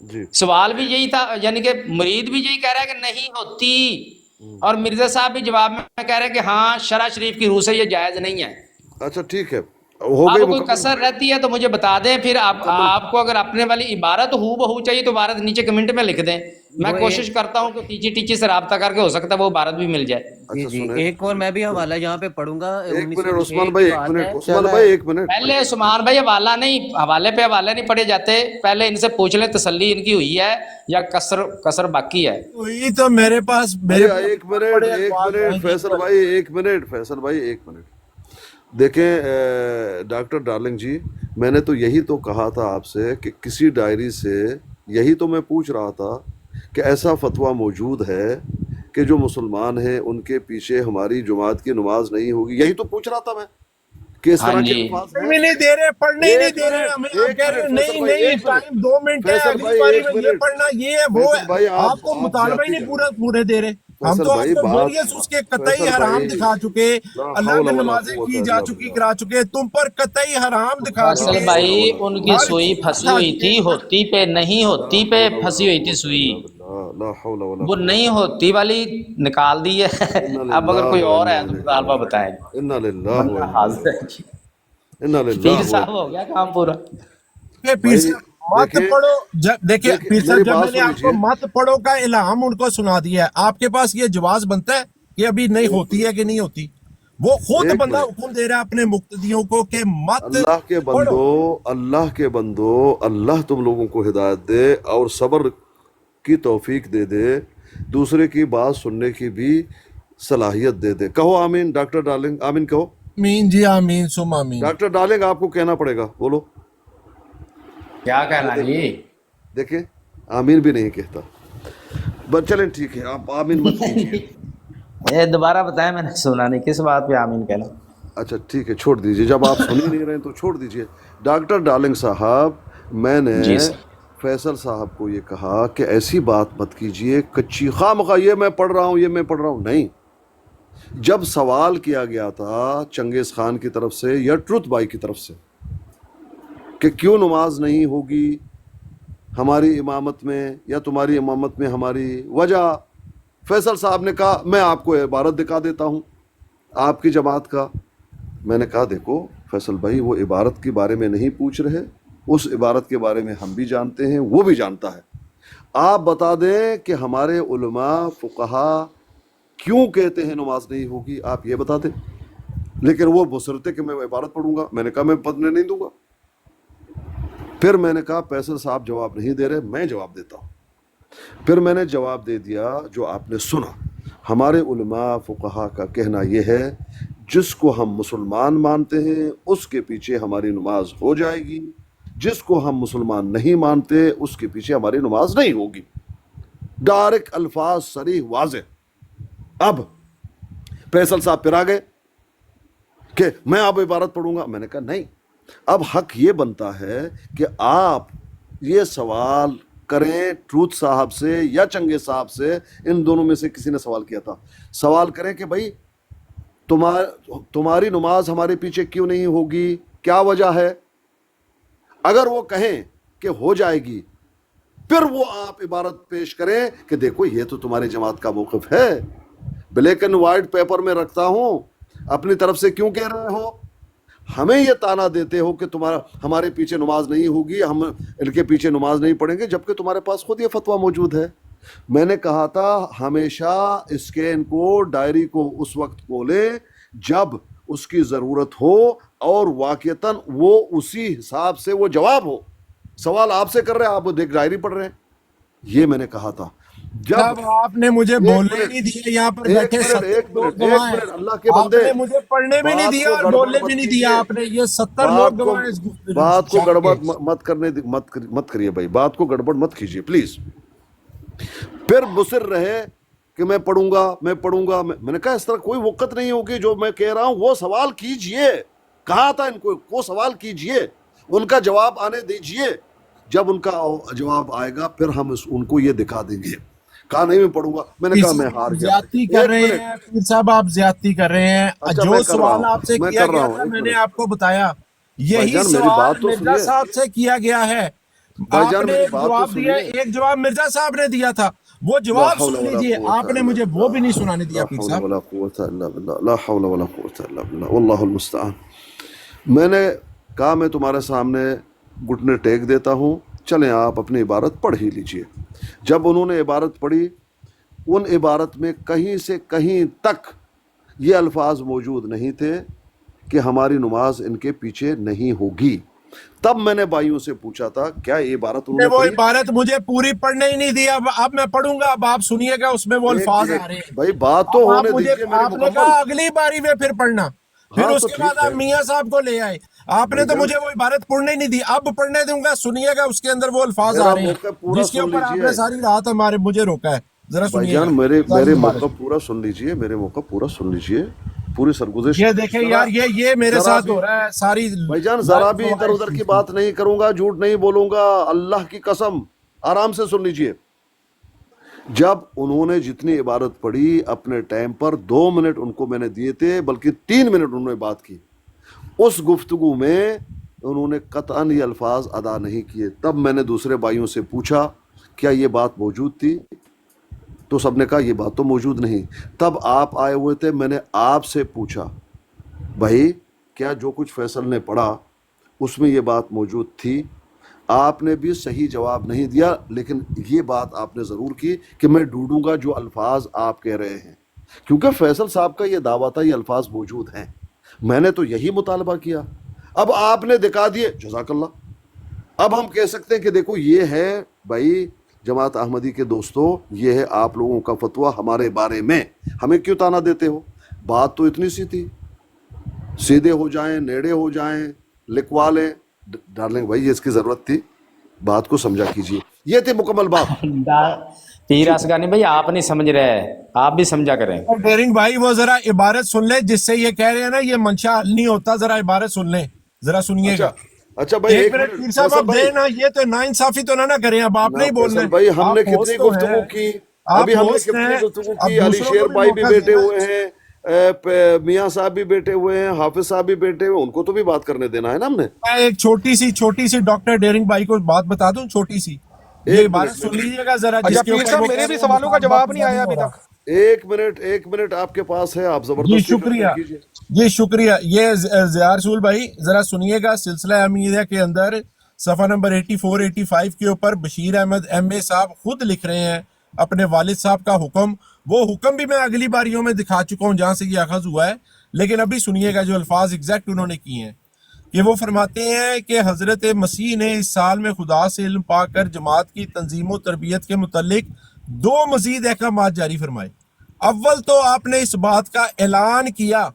جی سوال بھی یہی تھا، یعنی کہ مرید بھی یہی کہہ رہا ہے کہ نہیں ہوتی، اور مرزا صاحب بھی جواب میں کہہ رہے ہیں کہ ہاں شرع شریف کی روح سے یہ جائز نہیں ہے. اچھا ٹھیک ہے، ہو اب گئی کوئی مکمل. کسر رہتی ہے تو مجھے بتا دیں، پھر آپ کو اگر اپنے والی عبارت ہو بہو چاہیے تو عبارت نیچے کمنٹ میں لکھ دیں. میں وہ کوشش کرتا ہوں کہ ٹیچی سے رابطہ کر کے ہو سکتا ہے وہ عبارت بھی مل جائے. جی اچھا جی سنیں، ایک اور میں بھی حوالہ یہاں پہ پڑھوں گا. ایک منٹ 1906 عثمان کی بھائی، ایک بات منٹ ہے. عثمان بھائی، ایک منٹ. پہلے عثمان بھائی حوالہ نہیں، حوالے پہ حوالے نہیں پڑھے جاتے، پہلے ان سے پوچھ لیں تسلی ان کی ہوئی ہے یا کسر باقی ہے. وہی تو میرے پاس ایک منٹ فیصل بھائی، ایک منٹ فیصل بھائی، ایک منٹ. دیکھیں ڈاکٹر ڈارلنگ جی، میں نے تو یہی تو کہا تھا آپ سے کہ کسی ڈائری سے، یہی تو میں پوچھ رہا تھا کہ ایسا فتویٰ موجود ہے کہ جو مسلمان ہیں ان کے پیچھے ہماری جماعت کی نماز نہیں ہوگی. یہی تو پوچھ رہا تھا میں کہ اس طرح کے الفاظ ہیں. نہیں دے رہے، پڑھنے ہی نہیں دے رہے ہمیں. آپ کہہ رہے ہیں نہیں ٹائم 2 منٹ ہے، اگلی باری میں یہ پڑھنا، یہ ہے وہ ہے. آپ کو مطالبہ ہی نہیں پورے دے رہے. ہم تو آپ کو بوریس اس کے قطعی حرام دکھا چکے، اللہ کی نمازیں کی جا چکی کرا چکے، تم پر قطعی حرام دکھا چکے. فیصل بھائی ان کی سوئی پھنسی ہوئی تھی، ہوتی پہ نہیں ہوتی پہ پھنسی ہوئی تھی سوئی، وہ نہیں ہوتی والی نکال دی ہے. اب اگر کوئی اور ہے تو مطالبہ بتائیں. انا للہ و حاضر ہے جی. انا للہ پیر صاحب ہو گیا کام پورا. پیر صاحب مت پڑھو. دیکھیں پیر صاحب جب میں نے آپ کو مت پڑھو کا الہام ان کو سنا دیا ہے، آپ کے پاس یہ جواز بنتا ہے کہ ابھی نہیں ہوتی ہے کہ نہیں ہوتی؟ وہ خود بندہ حکم دے رہا ہے اپنے مقتدیوں کو کہ مت اللہ کے بندو، اللہ کے بندو، اللہ تم لوگوں کو ہدایت دے اور صبر کی توفیق دے دے، دوسرے کی بات سننے کی بھی صلاحیت دے دے. کہو آمین. ڈاکٹر ڈارلنگ آمین کہو. آمین جی، آمین سم آمین. ڈاکٹر ڈارلنگ آپ کو کہنا پڑے گا، بولو. کیا کہنا جی؟ دیکھیں آمین بھی نہیں کہتا، بس چلیں ٹھیک ہے، آپ آمین مت کیجیے. دوبارہ بتائیں، میں نے سنا نہیں کس بات پہ آمین کہنا. اچھا ٹھیک ہے، چھوڑ دیجیے، جب آپ سن ہی نہیں رہے تو چھوڑ دیجیے. ڈاکٹر ڈارلنگ صاحب، میں نے جی سر. فیصل صاحب کو یہ کہا کہ ایسی بات مت کیجیے کچی خواہ مخواہ یہ میں پڑھ رہا ہوں یہ میں پڑھ رہا ہوں. نہیں، جب سوال کیا گیا تھا چنگیز خان کی طرف سے یا ٹروتھ بھائی کی طرف سے کہ کیوں نماز نہیں ہوگی ہماری امامت میں یا تمہاری امامت میں، ہماری وجہ، فیصل صاحب نے کہا میں آپ کو عبارت دکھا دیتا ہوں آپ کی جماعت کا. میں نے کہا دیکھو فیصل بھائی، وہ عبارت کے بارے میں نہیں پوچھ رہے، اس عبارت کے بارے میں ہم بھی جانتے ہیں، وہ بھی جانتا ہے. آپ بتا دیں کہ ہمارے علماء فقہا کیوں کہتے ہیں نماز نہیں ہوگی، آپ یہ بتا دیں. لیکن وہ بصرتے کہ میں عبارت پڑھوں گا. میں نے کہا میں پڑھنے نہیں دوں گا. پھر میں نے کہا فیصل صاحب جواب نہیں دے رہے، میں جواب دیتا ہوں. پھر میں نے جواب دے دیا جو آپ نے سنا. ہمارے علماء فقہا کا کہنا یہ ہے جس کو ہم مسلمان مانتے ہیں اس کے پیچھے ہماری نماز ہو جائے گی، جس کو ہم مسلمان نہیں مانتے اس کے پیچھے ہماری نماز نہیں ہوگی. ڈائریکٹ الفاظ، صریح، واضح. اب فیصل صاحب پھر آ گئے کہ میں اب عبارت پڑھوں گا. میں نے کہا نہیں، اب حق یہ بنتا ہے کہ آپ یہ سوال کریں ٹروتھ صاحب سے یا چنگیز صاحب سے، ان دونوں میں سے کسی نے سوال کیا تھا. سوال کریں کہ بھائی تمہاری نماز ہمارے پیچھے کیوں نہیں ہوگی، کیا وجہ ہے. اگر وہ کہیں کہ ہو جائے گی، پھر وہ آپ عبارت پیش کریں کہ دیکھو یہ تو تمہاری جماعت کا موقف ہے، بلیک اینڈ وائٹ پیپر میں رکھتا ہوں، اپنی طرف سے کیوں کہہ رہے ہو. ہمیں یہ تانا دیتے ہو کہ ہمارے پیچھے نماز نہیں ہوگی، ہم ان کے پیچھے نماز نہیں پڑھیں گے، جبکہ تمہارے پاس خود یہ فتویٰ موجود ہے. میں نے کہا تھا ہمیشہ اسکین کو، ڈائری کو اس وقت کھولیں جب اس کی ضرورت ہو اور واقعتاً وہ اسی حساب سے وہ جواب ہو. سوال آپ سے کر رہے ہیں، آپ دیکھ ڈائری پڑھ رہے ہیں. یہ میں نے کہا تھا. جب آپ نے مجھے بولنے نہیں دیا، یہاں پر بیٹھے اللہ کے بندے، آپ نے مجھے پڑھنے بھی نہیں دیا اور بولنے بھی نہیں دیا. آپ نے یہ 70 لوگ گواہ اس گفتگو. بات کو گڑبڑ مت کریے بھائی، بات کو گڑبڑ مت کیجیے پلیز. پھر مصر رہے کہ میں پڑھوں گا. میں نے کہا اس طرح کوئی وقت نہیں ہوگی. جو میں کہہ رہا ہوں وہ سوال کیجئے. کہا تھا ان کو وہ سوال کیجئے, ان کا جواب آنے دیجئے. جب ان کا جواب آئے گا پھر ہم ان کو یہ دکھا دیں گے. کہا نہیں میں پڑھوں گا. میں نے کہا میں ہار گیا. زیادتی کر رہے ہیں پیر صاحب, آپ زیادتی کر رہے ہیں. اچھا، جو میں کر رہا سوال ہوں، آپ سے میں کیا کر رہا گیا ہوں، تھا ایک میں نے منٹ. آپ کو بتایا, بھائی یہی جان میری سوال بات تو مرزا سنیے. صاحب سے کیا گیا ہے. بھائی آپ جان نے میری ایک بات تو جواب دیا, سنیے. ایک جواب مرزا صاحب نے دیا تھا, وہ لا جواب حول سن ولا لیجئے. قوة آپ نے الا مجھے وہ بالله. بھی نہیں سنانے لا دیا پیر حول صاحب. ولا قوة الا بالله. لا حول ولا قوة الا بالله. والله المستعان. میں نے کہا میں تمہارے سامنے گھٹنے ٹیک دیتا ہوں, چلیں آپ اپنی عبارت پڑھ ہی لیجئے. جب انہوں نے عبارت پڑھی, ان عبارت میں کہیں سے کہیں تک یہ الفاظ موجود نہیں تھے کہ ہماری نماز ان کے پیچھے نہیں ہوگی. تب میں نے بھائیوں سے پوچھا تھا کیا یہ عبارت انہوں نے وہ پڑھی؟ عبارت مجھے پوری پڑھنے ہی نہیں دیا. اب میں پڑھوں گا, اب آپ سنیے گا, اس میں وہ ایک الفاظ منٹ آ رہے ہیں. بھائی, بات تو اب آپ ہونے مجھے, دیجیے میری آپ نے مکمل. کہا اگلی باری میں پھر پڑھنا, پھر ہاں اس تو کے بعد ٹھیک ہے آپ میاں صاحب کو لے آئے. آپ نے بھائی تو جان, مجھے وہ عبارت پڑھنے نہیں دی, اب پڑھنے دوں گا. سنیے گا, اس کے اندر وہ الفاظ آ میرا رہے ہیں موقع پورا جس کے سن اوپر آپ لیجیے. نے ساری رات مجھے روکا ہے. ذرا بھائی سنیے گا جان میرے ساری موقع عبارت. پورا سن لیجیے, میرے موقع پورا سن لیجیے, پوری سرگزشت. یہ دیکھیں یار, یہ میرے ذرا ساتھ بھی ہو رہا ہے ساری بھائی جان, ذرا لائف بھی ادھر ادھر کی چیز. بات نہیں کروں گا, جھوٹ نہیں بولوں گا, اللہ کی قسم. آرام سے سن لیجیے. جب انہوں نے جتنی عبارت پڑھی اپنے ٹائم پر 2 منٹ ان کو میں نے دیے تھے, بلکہ 3 منٹ انہوں نے بات کی. اس گفتگو میں انہوں نے قطعاً یہ الفاظ ادا نہیں کیے. تب میں نے دوسرے بھائیوں سے پوچھا کیا یہ بات موجود تھی, تو سب نے کہا یہ بات تو موجود نہیں. تب آپ آئے ہوئے تھے, میں نے آپ سے پوچھا بھائی کیا جو کچھ فیصل نے پڑھا اس میں یہ بات موجود تھی؟ آپ نے بھی صحیح جواب نہیں دیا, لیکن یہ بات آپ نے ضرور کی کہ میں ڈھونڈوں گا جو الفاظ آپ کہہ رہے ہیں, کیونکہ فیصل صاحب کا یہ دعویٰ تھا یہ الفاظ موجود ہیں. میں نے تو یہی مطالبہ کیا. اب آپ نے دکھا دیے, جزاک اللہ. اب ہم کہہ سکتے ہیں کہ دیکھو یہ ہے بھائی جماعت احمدی کے دوستوں, یہ ہے آپ لوگوں کا فتویٰ ہمارے بارے میں, ہمیں کیوں تانا دیتے ہو؟ بات تو اتنی سی تھی, سیدھے ہو جائیں, نیڑے ہو جائیں, لکھوا لیں. ڈارلنگ بھائی یہ اس کی ضرورت تھی, بات کو سمجھا کیجیے. یہ تھی مکمل بات. پیر افغانی بھائی آپ نہیں سمجھ رہے, آپ بھی سمجھا کریں. ڈیرنگ بھائی وہ ذرا عبارت سن لیں جس سے یہ کہہ رہے ہیں نا یہ منشا حل نہیں ہوتا. ذرا عبارت سن لیں, ذرا سنیے گا. اچھا بھائی ایک ایک منٹ منٹ. پیر صاحب فیصل آپ بھائی, دیں نا, یہ تو ناانصافی تو نہ کریں. اب آپ نہیں بولنا. فیصل بھائی ہم نے کتنی گفتگو کی, ابھی ہم نے کتنی گفتگو کی. علی شیر بھائی بھی بیٹھے ہوئے ہیں, میاں صاحب بھی بیٹھے ہوئے ہیں, حافظ صاحب بھی بیٹھے ہوئے ہیں, ان کو تو بھی بات کرنے دینا ہے نا ہم نے. میں ایک چھوٹی سی ڈاکٹر ڈیرنگ بھائی کو بات بتا دوں, چھوٹی سی. یہ عبارت سن لیجیے گا ذرا, جس اچھا کے پیر اوپر صاحب وہ میرے کہہ بھی رہے ہیں سوالوں کا جواب نہیں آیا ابھی مطالبہ تک. ایک منٹ آپ کے پاس ہے, آپ جی زبردستی شکریہ, کیجیے. جی شکریہ. یہ زیار رسول بھائی ذرا سنیے گا. سلسلہ احمدیہ کے اندر صفحہ نمبر 84-85 کے اوپر بشیر احمد ایم اے صاحب خود لکھ رہے ہیں اپنے والد صاحب کا حکم. وہ حکم بھی میں اگلی باریوں میں دکھا چکا ہوں جہاں سے یہ اخذ ہوا ہے, لیکن ابھی سنیے گا جو الفاظ ایگزیکٹ انہوں نے کیے ہیں. کہ وہ فرماتے ہیں کہ حضرت مسیح نے اس سال میں خدا سے علم پا کر جماعت کی تنظیم و تربیت کے متعلق 2 مزید احکامات جاری فرمائے. اول تو آپ نے اس بات کا اعلان کیا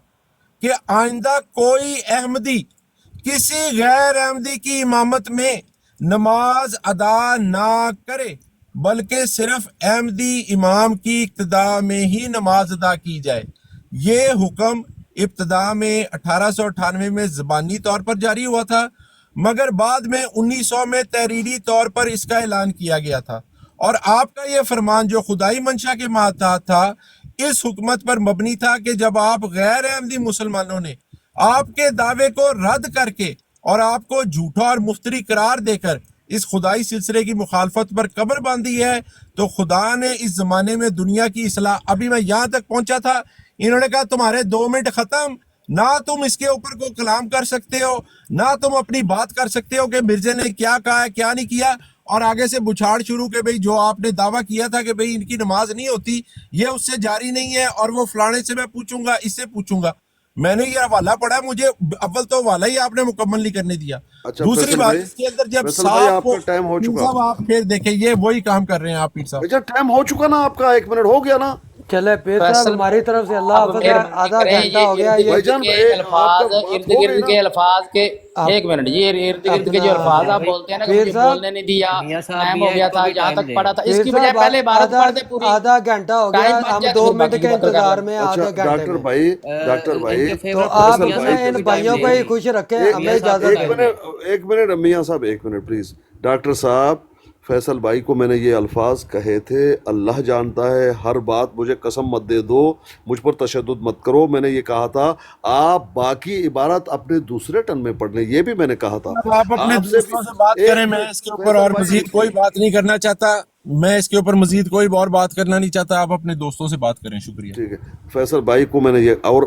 کہ آئندہ کوئی احمدی کسی غیر احمدی کی امامت میں نماز ادا نہ کرے, بلکہ صرف احمدی امام کی اقتداء میں ہی نماز ادا کی جائے. یہ حکم ابتدا میں 1898 میں زبانی طور پر جاری ہوا تھا, مگر بعد میں 1900 میں تحریری طور پر اس کا اعلان کیا گیا تھا. اور آپ کا یہ فرمان جو خدائی منشا کے ماتحت تھا, اس حکمت پر مبنی تھا کہ جب آپ غیر احمدی مسلمانوں نے آپ کے دعوے کو رد کر کے اور آپ کو جھوٹا اور مفتری قرار دے کر اس خدائی سلسلے کی مخالفت پر کمر باندھی ہے, تو خدا نے اس زمانے میں دنیا کی اصلاح. ابھی میں یہاں تک پہنچا تھا, انہوں نے کہا تمہارے 2 منٹ ختم, نہ تم اس کے اوپر کوئی کلام کر سکتے ہو, نہ تم اپنی بات کر سکتے ہو کہ مرزا نے کیا کہا ہے کیا نہیں کیا. اور آگے سے بچھاڑ شروع کہ بھئی جو آپ نے دعویٰ کیا تھا کہ بھئی ان کی نماز نہیں ہوتی, یہ اس سے جاری نہیں ہے, اور وہ فلانے سے میں پوچھوں گا, اس سے پوچھوں گا. میں نے یہ حوالہ پڑھا, مجھے اول تو حوالہ ہی آپ نے مکمل نہیں کرنے دیا. اچھا دوسری فیصل بات بھائی, اس کے اندر جب فیصل بھائی آپ صاف کا ٹائم ہو پیر چکا. صاحب آپ پھر دیکھیں یہ وہی کام کر رہے ہیں آپ پیر صاحب. اچھا ٹائم ہو چکا نا آپ کا, 1 منٹ ہو گیا نا. चले पीर साहब फैसल हमारी तरफ से अल्लाह आप हाफ़िज़ है, मेहरबानी आधा करें, घंटा ये हो गया इर्द ये गिर्द भाईजान के आपका अल्फाज, बात इर्द हो गई गिर्द ना। के अल्फाज के आप एक मिनट जी, इर्द गिर्द के अपना जो अल्फाज आप भाई बोलते हैं ना कि पीर मुझे साहब बोलने नहीं दिया, मियाँ साहब टाइम हो मियाँ गया इनको था, भी जहाँ टाइम तक दें। पढ़ा था, पीर इसकी बजाय साहब पहले इबारत आधा पढ़ दे पूरी। आधा घंटा हो गया, टाइम बच हम जाए तो 2 फिर मिनट बाकी की के बातें कर इंतजार लें। में अच्छा आधे घंटे डॉक्टर में। भाई, डॉक्टर भाई, इनके तो फेवरेट आप फैसल मियाँ भाई अपने साहब को इन भी टाइम भाइयों को दें ही जी। खुश रखें, एक हमें मियाँ साहब को इजाज़त एक दें। टाइम दें। मिनट, एक मिनट मियाँ साहब, एक मिनट प्लीज। डॉक्टर साहब, फैसल भाई को मैंने ये अल्फाज कहे थे, अल्लाह जानता है, हर बात मुझे कसम मत दे दो, मुझ पर तशद्दुद मत करो। मैंने ये कहा था आप बाकी इबारत अपने दूसरे टर्न में पढ़ लें, ये भी मैंने कहा था आप अपने आपसे भी। दोस्तों से बात एक करें, मैं मिनट इसके ऊपर फैसल और भाई मजीद कोई देखिए, बात नहीं करना चाहता। मैं इसके ऊपर मजीद कोई और बात करना नहीं चाहता। आप अपने दोस्तों से बात करें। शुक्रिया। ठीक है। फैसल भाई को मैंने ये, और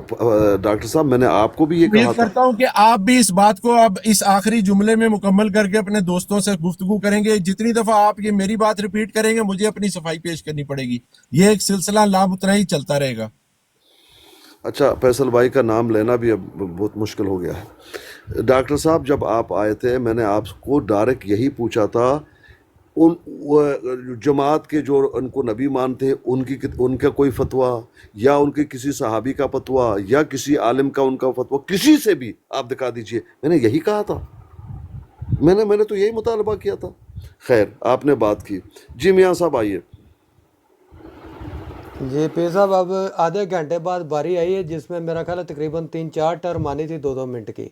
डॉक्टर साहब मैंने आपको भी ये उम्मीद कहा था। करता हूं कि आप भी इस बात को अब इस आखिरी जुमले में मुकम्मल करके अपने दोस्तों से गुफ्तगू करेंगे। जितनी दफा आप ये मेरी बात रिपीट करेंगे, मुझे अपनी सफाई पेश करनी पड़ेगी। ये एक सिलसिला लामुतना ही चलता रहेगा। अच्छा, फैसल भाई का नाम लेना भी अब बहुत मुश्किल हो गया है। डॉक्टर साहब, जब आप आए थे मैंने आपको डायरेक्ट यही पूछा था, जमात के जो उनको नबी मानते हैं उनका कोई फतवा, या उनके किसी सहाबी का फतवा, या किसी आलिम का उनका फतवा, किसी से भी आप दिखा दीजिए। मैंने यही कहा था, मैंने तो यही मुतालबा किया था। खैर, आपने बात की। जी मियाँ साहब आइए। जी पीर साहब, अब आधे घंटे बाद बारी आई है जिसमें मेरा ख्याल है तकरीबन 3-4 टर्म आनी थी 2-2 मिनट की।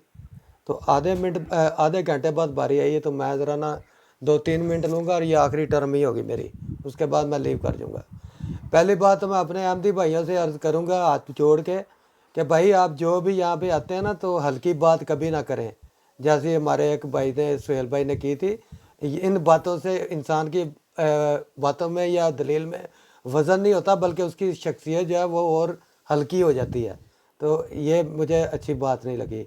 तो आधे घंटे बाद बारी आई है, तो मैं ज़रा ना 2-3 मिनट लूँगा और ये आखिरी टर्म ही होगी मेरी, उसके बाद मैं लीव कर दूँगा। पहली बात तो मैं अपने अहमदी भाइयों से अर्ज़ करूँगा हाथ जोड़ के कि भाई आप जो भी यहाँ पे आते हैं ना, तो हल्की बात कभी ना करें, जैसे हमारे एक भाई ने, सुहेल भाई ने की थी। इन बातों से इंसान की बातों में या दलील में वज़न नहीं होता, बल्कि उसकी शख्सियत जो है वो और हल्की हो जाती है। तो ये मुझे अच्छी बात नहीं लगी।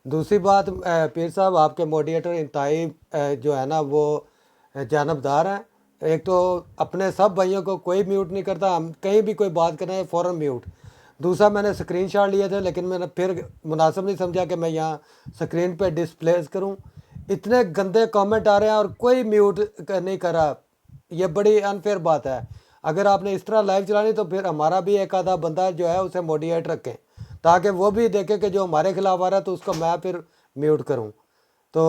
दूसरी बात, पीर साहब आपके मॉडरेटर इंतहाई जो है ना वो जानबदार हैं। एक तो अपने सब भाइयों को कोई म्यूट नहीं करता, हम कहीं भी कोई बात करें फ़ौरन म्यूट। दूसरा, मैंने स्क्रीनशॉट लिए थे लेकिन मैंने फिर मुनासिब नहीं समझा कि मैं यहाँ स्क्रीन पे डिस्प्लेस करूँ। इतने गंदे कमेंट आ रहे हैं और कोई म्यूट नहीं कर रहा, ये बड़ी अनफेयर बात है। अगर आपने इस तरह लाइव चलानी तो फिर हमारा भी एक आधा बंदा जो है उसे मॉडरेट रखें, ताकि वो भी देखे कि जो हमारे खिलाफ आ रहा है तो उसको मैं फिर म्यूट करूं। तो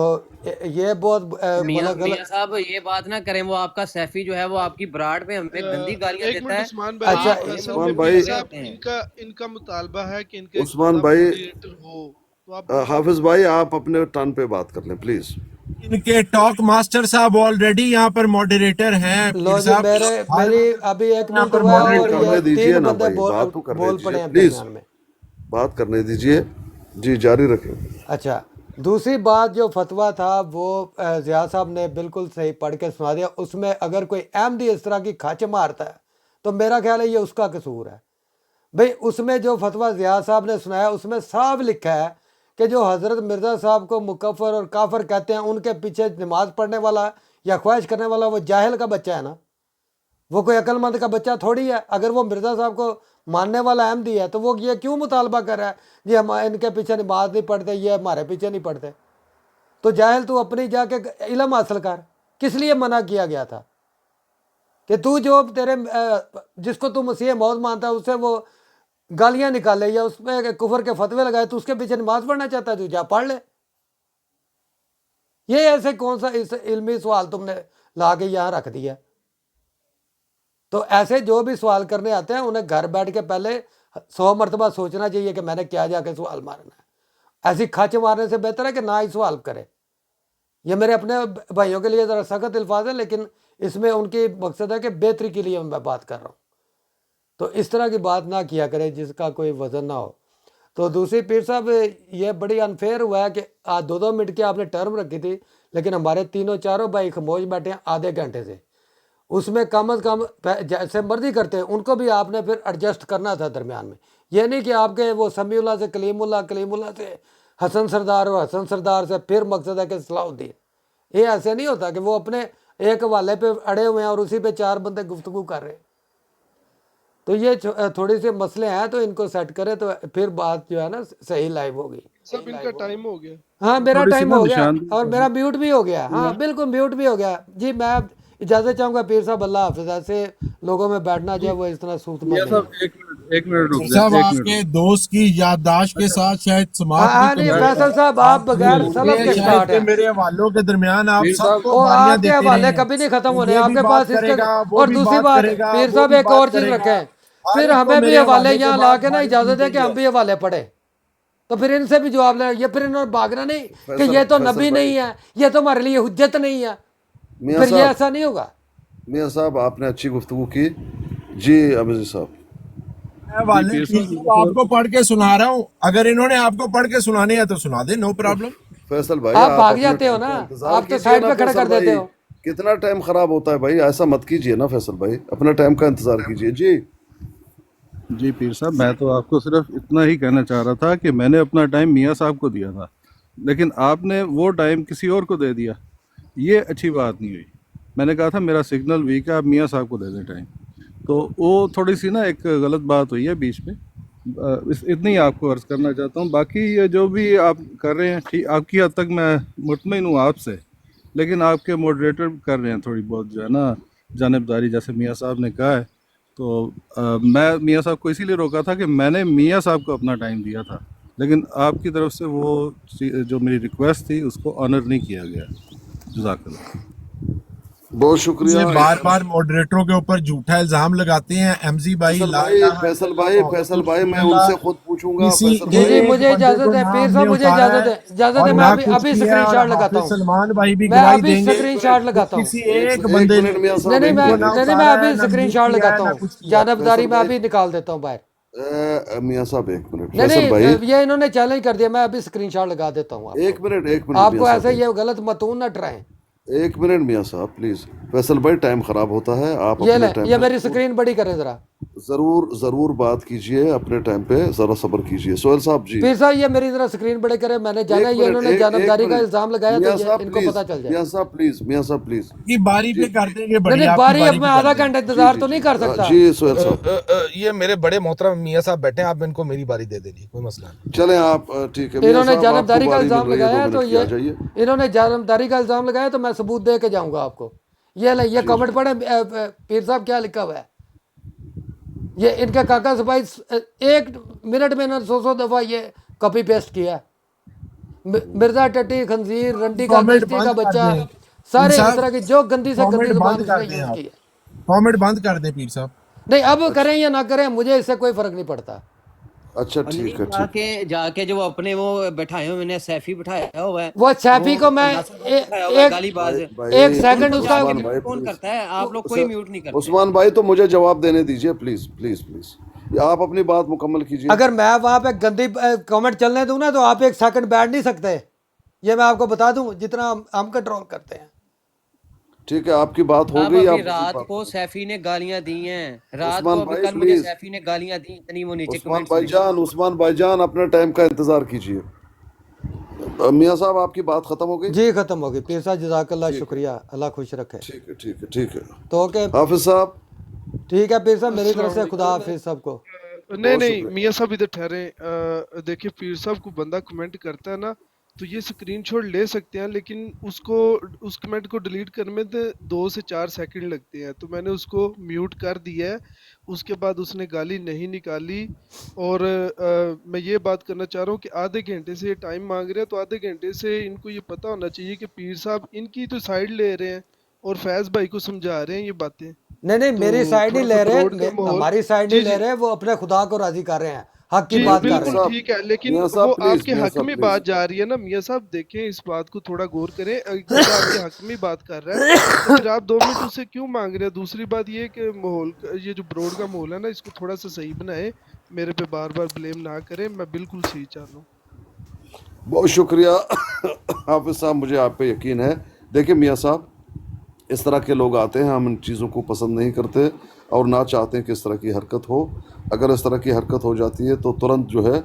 ये बहुत मियाँ मतलब मियाँ गलत। साहब ये बात ना करें, वो आपका सैफी जो है वो आपकी ब्राड पे हम पे गंदी गालियां एक देता मिनट है। उस्मान भाई, अच्छा आप ये असल उस्मान में मुझे भाई, पीर बुरे साहब होते हैं। इनका मुतालबा है कि इनका एक उस्मान बंदा भाई, मॉडरेटर हो, तो आप बोल हाफिज सकते भाई, आप अपने टर्न पे बात कर लें प्लीज। इनके टॉक मास्टर साहब ऑलरेडी यहाँ पर मॉडरेटर हैं। लो पीर जी, साहब हर मेरी वक्त अभी 1 यहाँ मिनट पर हुआ है बात तो और मॉडरेटर ये करने दीजिए 3 ना बंदे भाई, बात तो करने बोल दीजिए पड़े हैं प्लीज, दरमियान में। बात करने दीजिए। जी जारी रखें। अच्छा, दूसरी बात, जो फतवा था वो ज़िया साहब ने बिल्कुल सही पढ़ के सुना दिया। उसमें अगर कोई अहमदी इस तरह की खच मारता है तो मेरा ख्याल है ये उसका कसूर है। भाई उसमें जो फतवा ज़िया साहब ने सुनाया उसमें साफ लिखा है कि जो हज़रत मिर्ज़ा साहब को मुकफ़र और काफर कहते हैं, उनके पीछे नमाज़ पढ़ने वाला या ख्वाहिश करने वाला वो जाहिल का बच्चा है ना, वो कोई अक्लमंद का बच्चा थोड़ी है। अगर वो मिर्ज़ा साहब को मानने वाला अहमदी है तो वो ये क्यों मुतालबा कर रहा है जी हम इनके पीछे नमाज नहीं पढ़ते, ये हमारे पीछे नहीं पढ़ते। तो जाहिल तू अपनी जाके इल्म हासिल कर। किस लिए मना किया गया था कि तू जो तेरे जिसको तू मसीह मौत मानता है उससे वो गालियां निकाले या उसमें कुफर के फतवे लगाए, तो उसके पीछे नमाज पढ़ना चाहता है, तू जा पढ़ ले। ये ऐसे कौन सा इस इल्मी सवाल तुमने ला के यहाँ रख दिया। तो ऐसे जो भी सवाल करने आते हैं उन्हें घर बैठ के पहले 100 मरतबा सोचना चाहिए कि मैंने क्या जाके सवाल मारना है। ऐसी खच मारने से बेहतर है कि ना ही सवाल करे। ये मेरे अपने भाइयों के लिए ज़रा सख्त अल्फाज है, लेकिन इसमें उनकी मकसद है कि बेहतरी के लिए मैं बात कर रहा हूँ। तो इस तरह की बात ना किया करें जिसका कोई वज़न ना हो। तो दूसरी, पीर साहब ये बड़ी अनफेयर हुआ है कि आज 2-2 मिनट की आपने टर्म रखी थी, लेकिन हमारे तीनों चारों भाई खामोश बैठे हैं आधे घंटे से। उसमें कम अज़ कम जैसे मर्जी करते हैं उनको भी आपने फिर एडजस्ट करना था दरमियान में। ये नहीं कि आपके वो समीउल्लाह से कलीमुल्लाह, कलीमुल्लाह से हसन सरदार और हसन सरदार से फिर मकसद है कि सलाहुद्दीन। ये ऐसे नहीं होता कि वो अपने एक हवाले पे अड़े हुए हैं और उसी पे 4 बंदे गुफ्तगू कर रहे हैं। तो ये थोड़ी सी मसले हैं, तो इनको सेट करें तो फिर बात जो है ना सही लाइव होगी। सब इनका टाइम हो गया। हाँ, मेरा थोड़ी सी टाइम ना हो गया निशान और मेरा म्यूट भी हो गया। हाँ बिल्कुल म्यूट भी हो गया जी। मैं इजाज़त चाहूँगा पीर साहब, अल्लाह हाफ़िज़। ऐसे लोगों में बैठना जो है वो इतना मियाँ सूतमत नहीं साहब है। एक मिनट रुक साहब जाए, एक मिनट आपके दोस्त की याददाश्त के साथ शायद समात भी नहीं कमजोर फैसल है साहब, आप बगैर आपके सलब के लिए, शायद स्टार्ट के हैं। मेरे हवालों के दरमियान आप पीर साहब सबको वो गालियां आपके देते हवाले रहे हैं। कभी नहीं खत्म तो होने, ये भी आपके बात पास इसके। करेगा, वो और भी दूसरी बात बात, करेगा, पीर वो साहब भी एक बात और चीज करेगा। रखें, हर फिर एक को हमें भी मेरे हवाले हवाले के यहाँ ला बाद के ना गाली इजाजत सुननी है कि हम है। भी हवाले पढ़े, तो फिर इनसे भी जवाब ले। ये फिर इन्होंने भागना नहीं कि फैसल ये तो फैसल नबी भाई, नहीं है, ये तो हमारे लिए हुज्जत नहीं है, मियाँ फिर ये साहब, ऐसा नहीं होगा। मियाँ साहब आपने अच्छी गुफ्तगू की। जी अमीर साहब। मैं जी हवाले पीर पीर साहब साहब आपको पढ़ के सुना रहा हूँ, अगर इन्होंने आपको पढ़ के सुनाने हैं तो सुना दे, नो प्रॉब्लम। फैसल भाई आप आप भाग अपने जाते हो टाइम ना, का इंतजार आप तो कीजिए साइड ना पे खड़ा फैसल कर देते भाई। हो। कितना टाइम खराब होता है भाई, ऐसा मत कीजिए ना फैसल भाई, अपने टाइम का इंतजार कीजिए। जी जी पीर साहब, मैं तो आपको सिर्फ इतना ही कहना चाह रहा था कि मैंने अपना टाइम मियाँ साहब को दिया था, लेकिन आपने वो टाइम किसी और को दे दिया। ये अच्छी बात नहीं हुई। मैंने कहा था मेरा सिग्नल वीक है, आप मियाँ साहब को दे दें टाइम। तो वो थोड़ी सी ना एक गलत बात हुई है बीच में। इतनी आपको अर्ज़ करना चाहता हूँ। बाकी ये जो भी आप कर रहे हैं ठीक, आपकी हद तक मैं मुतमिन हूँ आपसे, लेकिन आपके मॉडरेटर कर रहे हैं थोड़ी बहुत जो है ना जानबदारी, जैसे मियाँ साहब ने कहा है। तो मैं मियाँ साहब को इसीलिए रोका था कि मैंने मियाँ साहब को अपना टाइम दिया था, लेकिन आपकी तरफ से वो जो मेरी रिक्वेस्ट थी उसको ऑनर नहीं किया गया। जज़ाकल्लाह। बहुत शुक्रिया। ये बार बार मॉडरेटरों के ऊपर झूठा इल्जाम लगाते हैं। एमजी भाई, ला इलाहा फैसल इल्लल्लाह भाई मुहम्मदुर मैं रसूलुल्लाह, उनसे खुद पूछूंगा। किसी फैसल जी जी, भाई, एक मुझे बंदे इजाजत को है पीर नाम साहब, नहीं मुझे उतारा इजाजत है है, इजाजत और है। मैं ना अभी कुछ अभी किया है, और स्क्रीनशॉट लगाता हाफिज हूँ, सलमान भाई भी मैं गवाही अभी देंगे स्क्रीनशॉट कि लगाता हूँ। किसी एक एक बंदे मिनट ने मियाँ नहीं साहब, नहीं, एक मैं इनको मिनट, ना एक नहीं मिनट। नहीं, मैं उतारा है, अभी ना म्यूट स्क्रीनशॉट किया है, लगाता ना हूँ। कुछ किया है। जानबदारी फैसल मैं भाई, अभी निकाल देता हूँ बाहर। मियाँ साहब एक मिनट। नहीं फैसल भाई नहीं, ये इन्होंने चैलेंज कर दिया, मैं अभी स्क्रीनशॉट लगा देता हूँ आपको। एक मिनट मियाँ आपको साहब, ऐसे ये गलत मतून न डराएं। एक मिनट मियाँ साहब प्लीज। फैसल भाई टाइम खराब होता है, आप ये अपने ले, टाइम ये पे मेरी स्क्रीन बड़ी करें जरा। जरूर बात कीजिए, अपने टाइम पे जरा सब्र कीजिए। सोहेल साहब जी, पीर साहब, ये मेरी जरा स्क्रीन बड़े करे, मैंने जाना है, ये इन्होंने एक जानबदारी का मिनट इल्जाम लगाया, तो मियाँ ये साहब इनको प्लीज, पता चल जाए। मियाँ साहब प्लीज। की बारी जी पे कर देंगे, नहीं बड़ी नहीं, आपकी बारी अब बारी मैं पे कर आधा देंगे। घंटा जी इंतजार जी तो नहीं कर सकता। जी सोहेल साहब, ये मेरे बड़े मोहतरम मियाँ साहब बैठे हैं, आप इनको मेरी बारी दे दीजिए, कोई मसला नहीं। चलें आप। ठीक है मियाँ इन्होंने साहब, आपको जानबदारी का बारी मिल इल्जाम रही है, 2 लगाया है, तो मिनट की, ये आ जाइए। इन्होंने जानबदारी का इल्जाम लगाया, तो मैं सबूत दे के जाऊंगा आपको। ये ले, ये जी कमेंट पढ़े पीर साहब क्या लिखा हुआ है। ये इनके काका से भाई 1 मिनट में इन्होंने 100 दफा ये कॉपी पेस्ट किया है। मिर्जा टट्टी, खंजीर, रंडी का, कमेंट गश्ती का बंद कर बच्चा, दें पीर सारे इस साहब, तरह की जो गंदी से गंदी कमेंट जुबान बंद उसने कर दें यूज आप, की है। कमेंट बंद कर दें पीर साहब। नहीं, अब करें या ना करें मुझे इससे कोई फर्क नहीं पड़ता। अच्छा और ठीक नहीं, है, ठीक है। जाके जो अपने वो बैठाए हुए, मैंने सैफी बैठाया हुआ है, वो सैफी को वो मैं नासिर भाई बैठाया हुआ है, एक गालीबाज। एक सेकंड उनको उसका। जाके उस्मान भाई म्यूट कौन प्लीज, करता है? आप लोग कोई म्यूट नहीं करते। उस्मान भाई तो मुझे जवाब देने दीजिए प्लीज प्लीज प्लीज। आप अपनी बात मुकम्मल कीजिए। अगर मैं वहां पे गंदी कमेंट चलने दूं ना, तो आप 1 सेकंड बैठ नहीं सकते। ये मैं आपको बता दूं, जितना हम कंट्रोल करते हैं। ठीक है, आपकी बात हो अब गई। अभी आप अपनी रात बात को सैफी ने गालियां दी हैं, रात को उस्मान अभी भाई कल मुझे प्लीज, सैफी ने गालियां दी, इतनी वो नीचे कमेंट्स में। उस्मान भाईजान अपने टाइम का इंतजार कीजिए। मियाँ साहब आपकी बात खत्म हो गई। जी खत्म हो गई पीर साहब, जज़ाकल्लाह, ठीक है, शुक्रिया, अल्लाह खुश रखे। ठीक है, ठीक है, ठीक है। तो ओके, हाफिज साहब, ठीक है पीर साहब, मेरी तरफ से अस्सलाम खुदा हाफिज सबको। नहीं बहुत नहीं, शुक्रिया। मियाँ साहब इधर ठहरे। देखिए, पीर साहब को बंदा कमेंट करता है ना, तो ये स्क्रीनशॉट ले सकते हैं, लेकिन उसको उस कमेंट को डिलीट करने में तो 2 से 4 सेकंड लगते हैं। तो मैंने उसको म्यूट कर दिया है, उसके बाद उसने गाली नहीं निकाली। और मैं ये बात करना चाह रहा हूँ कि आधे घंटे से ये टाइम मांग रहे हैं, तो आधे घंटे से इनको ये पता होना चाहिए कि पीर साहब इनकी तो साइड ले रहे हैं और फैज़ भाई को समझा रहे हैं ये बातें। नहीं नहीं, तो मेरी साइड नहीं थोड़ा सा ले रहे, ब्रॉड का माहौल। हमारी साइड नहीं जी ले जी रहे, वो अपने खुदा को राजी कर रहे हैं, हक की जी, बात कर मियाँ रहे बिल्कुल हैं। साहब, ठीक है, लेकिन मियाँ वो साहब प्लीज, आपके मियाँ हक साहब में प्लीज। बात जा रही है ना। मियाँ साहब देखें, इस बात को थोड़ा गौर करें। बंदा आपके हक में बात कर रहा है, तो फिर आप 2 मिनट उससे क्यों मांग रहे हैं? दूसरी बात ये कि माहौल, ये जो ब्रॉड का माहौल है ना, इसको थोड़ा सा सही बनाए, मेरे पे बार बार ब्लेम ना करें, मैं बिल्कुल सही चाह रहा हूँ। बहुत शुक्रिया हाफिज साहब, मुझे आप पे यकीन है। देखिए मियाँ साहब, इस तरह के लोग आते हैं, हम इन चीज़ों को पसंद नहीं करते और ना चाहते हैं कि इस तरह की हरकत हो। अगर इस तरह की हरकत हो जाती है तो तुरंत जो है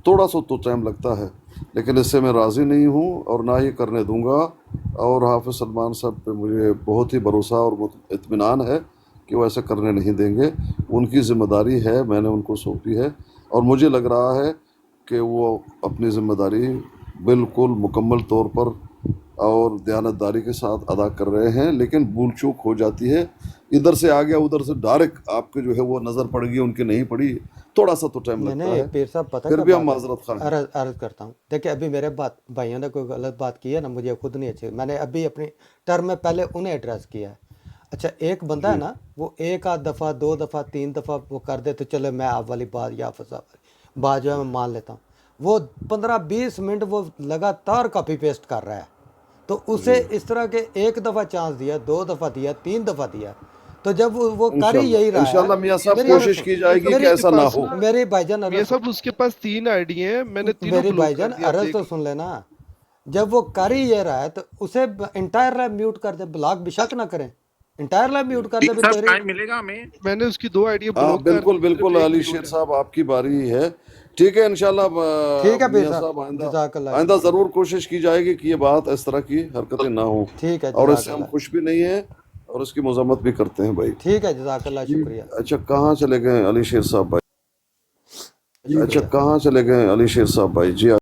थोड़ा सा तो टाइम लगता है, लेकिन इससे मैं राज़ी नहीं हूँ और ना ही करने दूँगा। और हाफिज़ सलमान साहब पे मुझे बहुत ही भरोसा और इत्मीनान है कि वो ऐसा करने नहीं देंगे। उनकी ज़िम्मेदारी है, मैंने उनको सौंपी है और मुझे लग रहा है कि वो अपनी ज़िम्मेदारी बिल्कुल मुकम्मल तौर पर اور دیانتداری کے ساتھ ادا کر رہے ہیں، لیکن بھول چوک ہو جاتی ہے، ادھر سے آ گیا ادھر سے ڈائریکٹ آپ کے جو ہے وہ نظر پڑ گئی، ان کی نہیں پڑی، تھوڑا سا تو ٹائم میں لگتا نے ہے، پیر صاحب پتہ پھر کیا بھی ہم بات ہے، معذرت خواہ ہیں۔ عرض کرتا ہوں، دیکھیں ابھی میرے بھائیوں نے کوئی غلط بات کی ہے نا، مجھے خود نہیں اچھی، میں نے ابھی اپنی ٹرم میں پہلے انہیں ایڈریس کیا ہے۔ اچھا ایک بندہ ہے نا، وہ ایک آدھ دفعہ 2 دفعہ 3 دفعہ وہ کر دے تو چلے میں آپ والی بات یا فضا والی بات جو ہے میں مان لیتا ہوں، وہ 15-20 منٹ وہ لگاتار کاپی پیسٹ کر رہا ہے، تو اسے اس طرح کے ایک دفعہ چانس دیا، 2 دفعہ دیا، 3 دفعہ دیا، تو جب وہ کر ہی یہی رہا ہے، انشاءاللہ میاں صاحب میری کوشش کی جائے گی کہ ایسا نہ ہو۔ میری بھائی جان میاں صاحب اس کے پاس 3 آئی ڈی ہیں، میں نے تینوں میری بھائی بلاک جان کر دیا، آپ عرض دیکھ تو لیں۔ سن لینا، جب وہ کر ہی یہ رہا ہے تو اسے انٹائر میوٹ کر دے، بلاک بے شک نہ کریں، انٹائر میوٹ کر دے بھی صاحب تیری۔ ٹائم ملے گا ہمیں؟ میں نے اس کی 2 آئیڈیاں ہاں بلاک کر بالکل دی، بالکل، صرف ایک علی میوٹ شیر ہے۔ صاحب آپ کی باری ہے، ٹھیک ہے انشاءاللہ ٹھیک ہے پیر میاں صاحب صاحب، جزاک اللہ آئندہ شکریہ، ضرور کوشش کی جائے گی کہ یہ بات اس طرح کی حرکتیں نہ ہوں، ٹھیک ہے اور اس جزاک سے ہم اللہ، خوش بھی نہیں ہیں اور اس کی مذمت بھی کرتے ہیں بھائی۔ ٹھیک ہے جزاک اللہ شکریہ، اچھا کہاں چلے گئے علی شیر صاحب بھائی؟ شکریہ۔ اچھا کہاں چلے گئے علی شیر صاحب بھائی؟ جی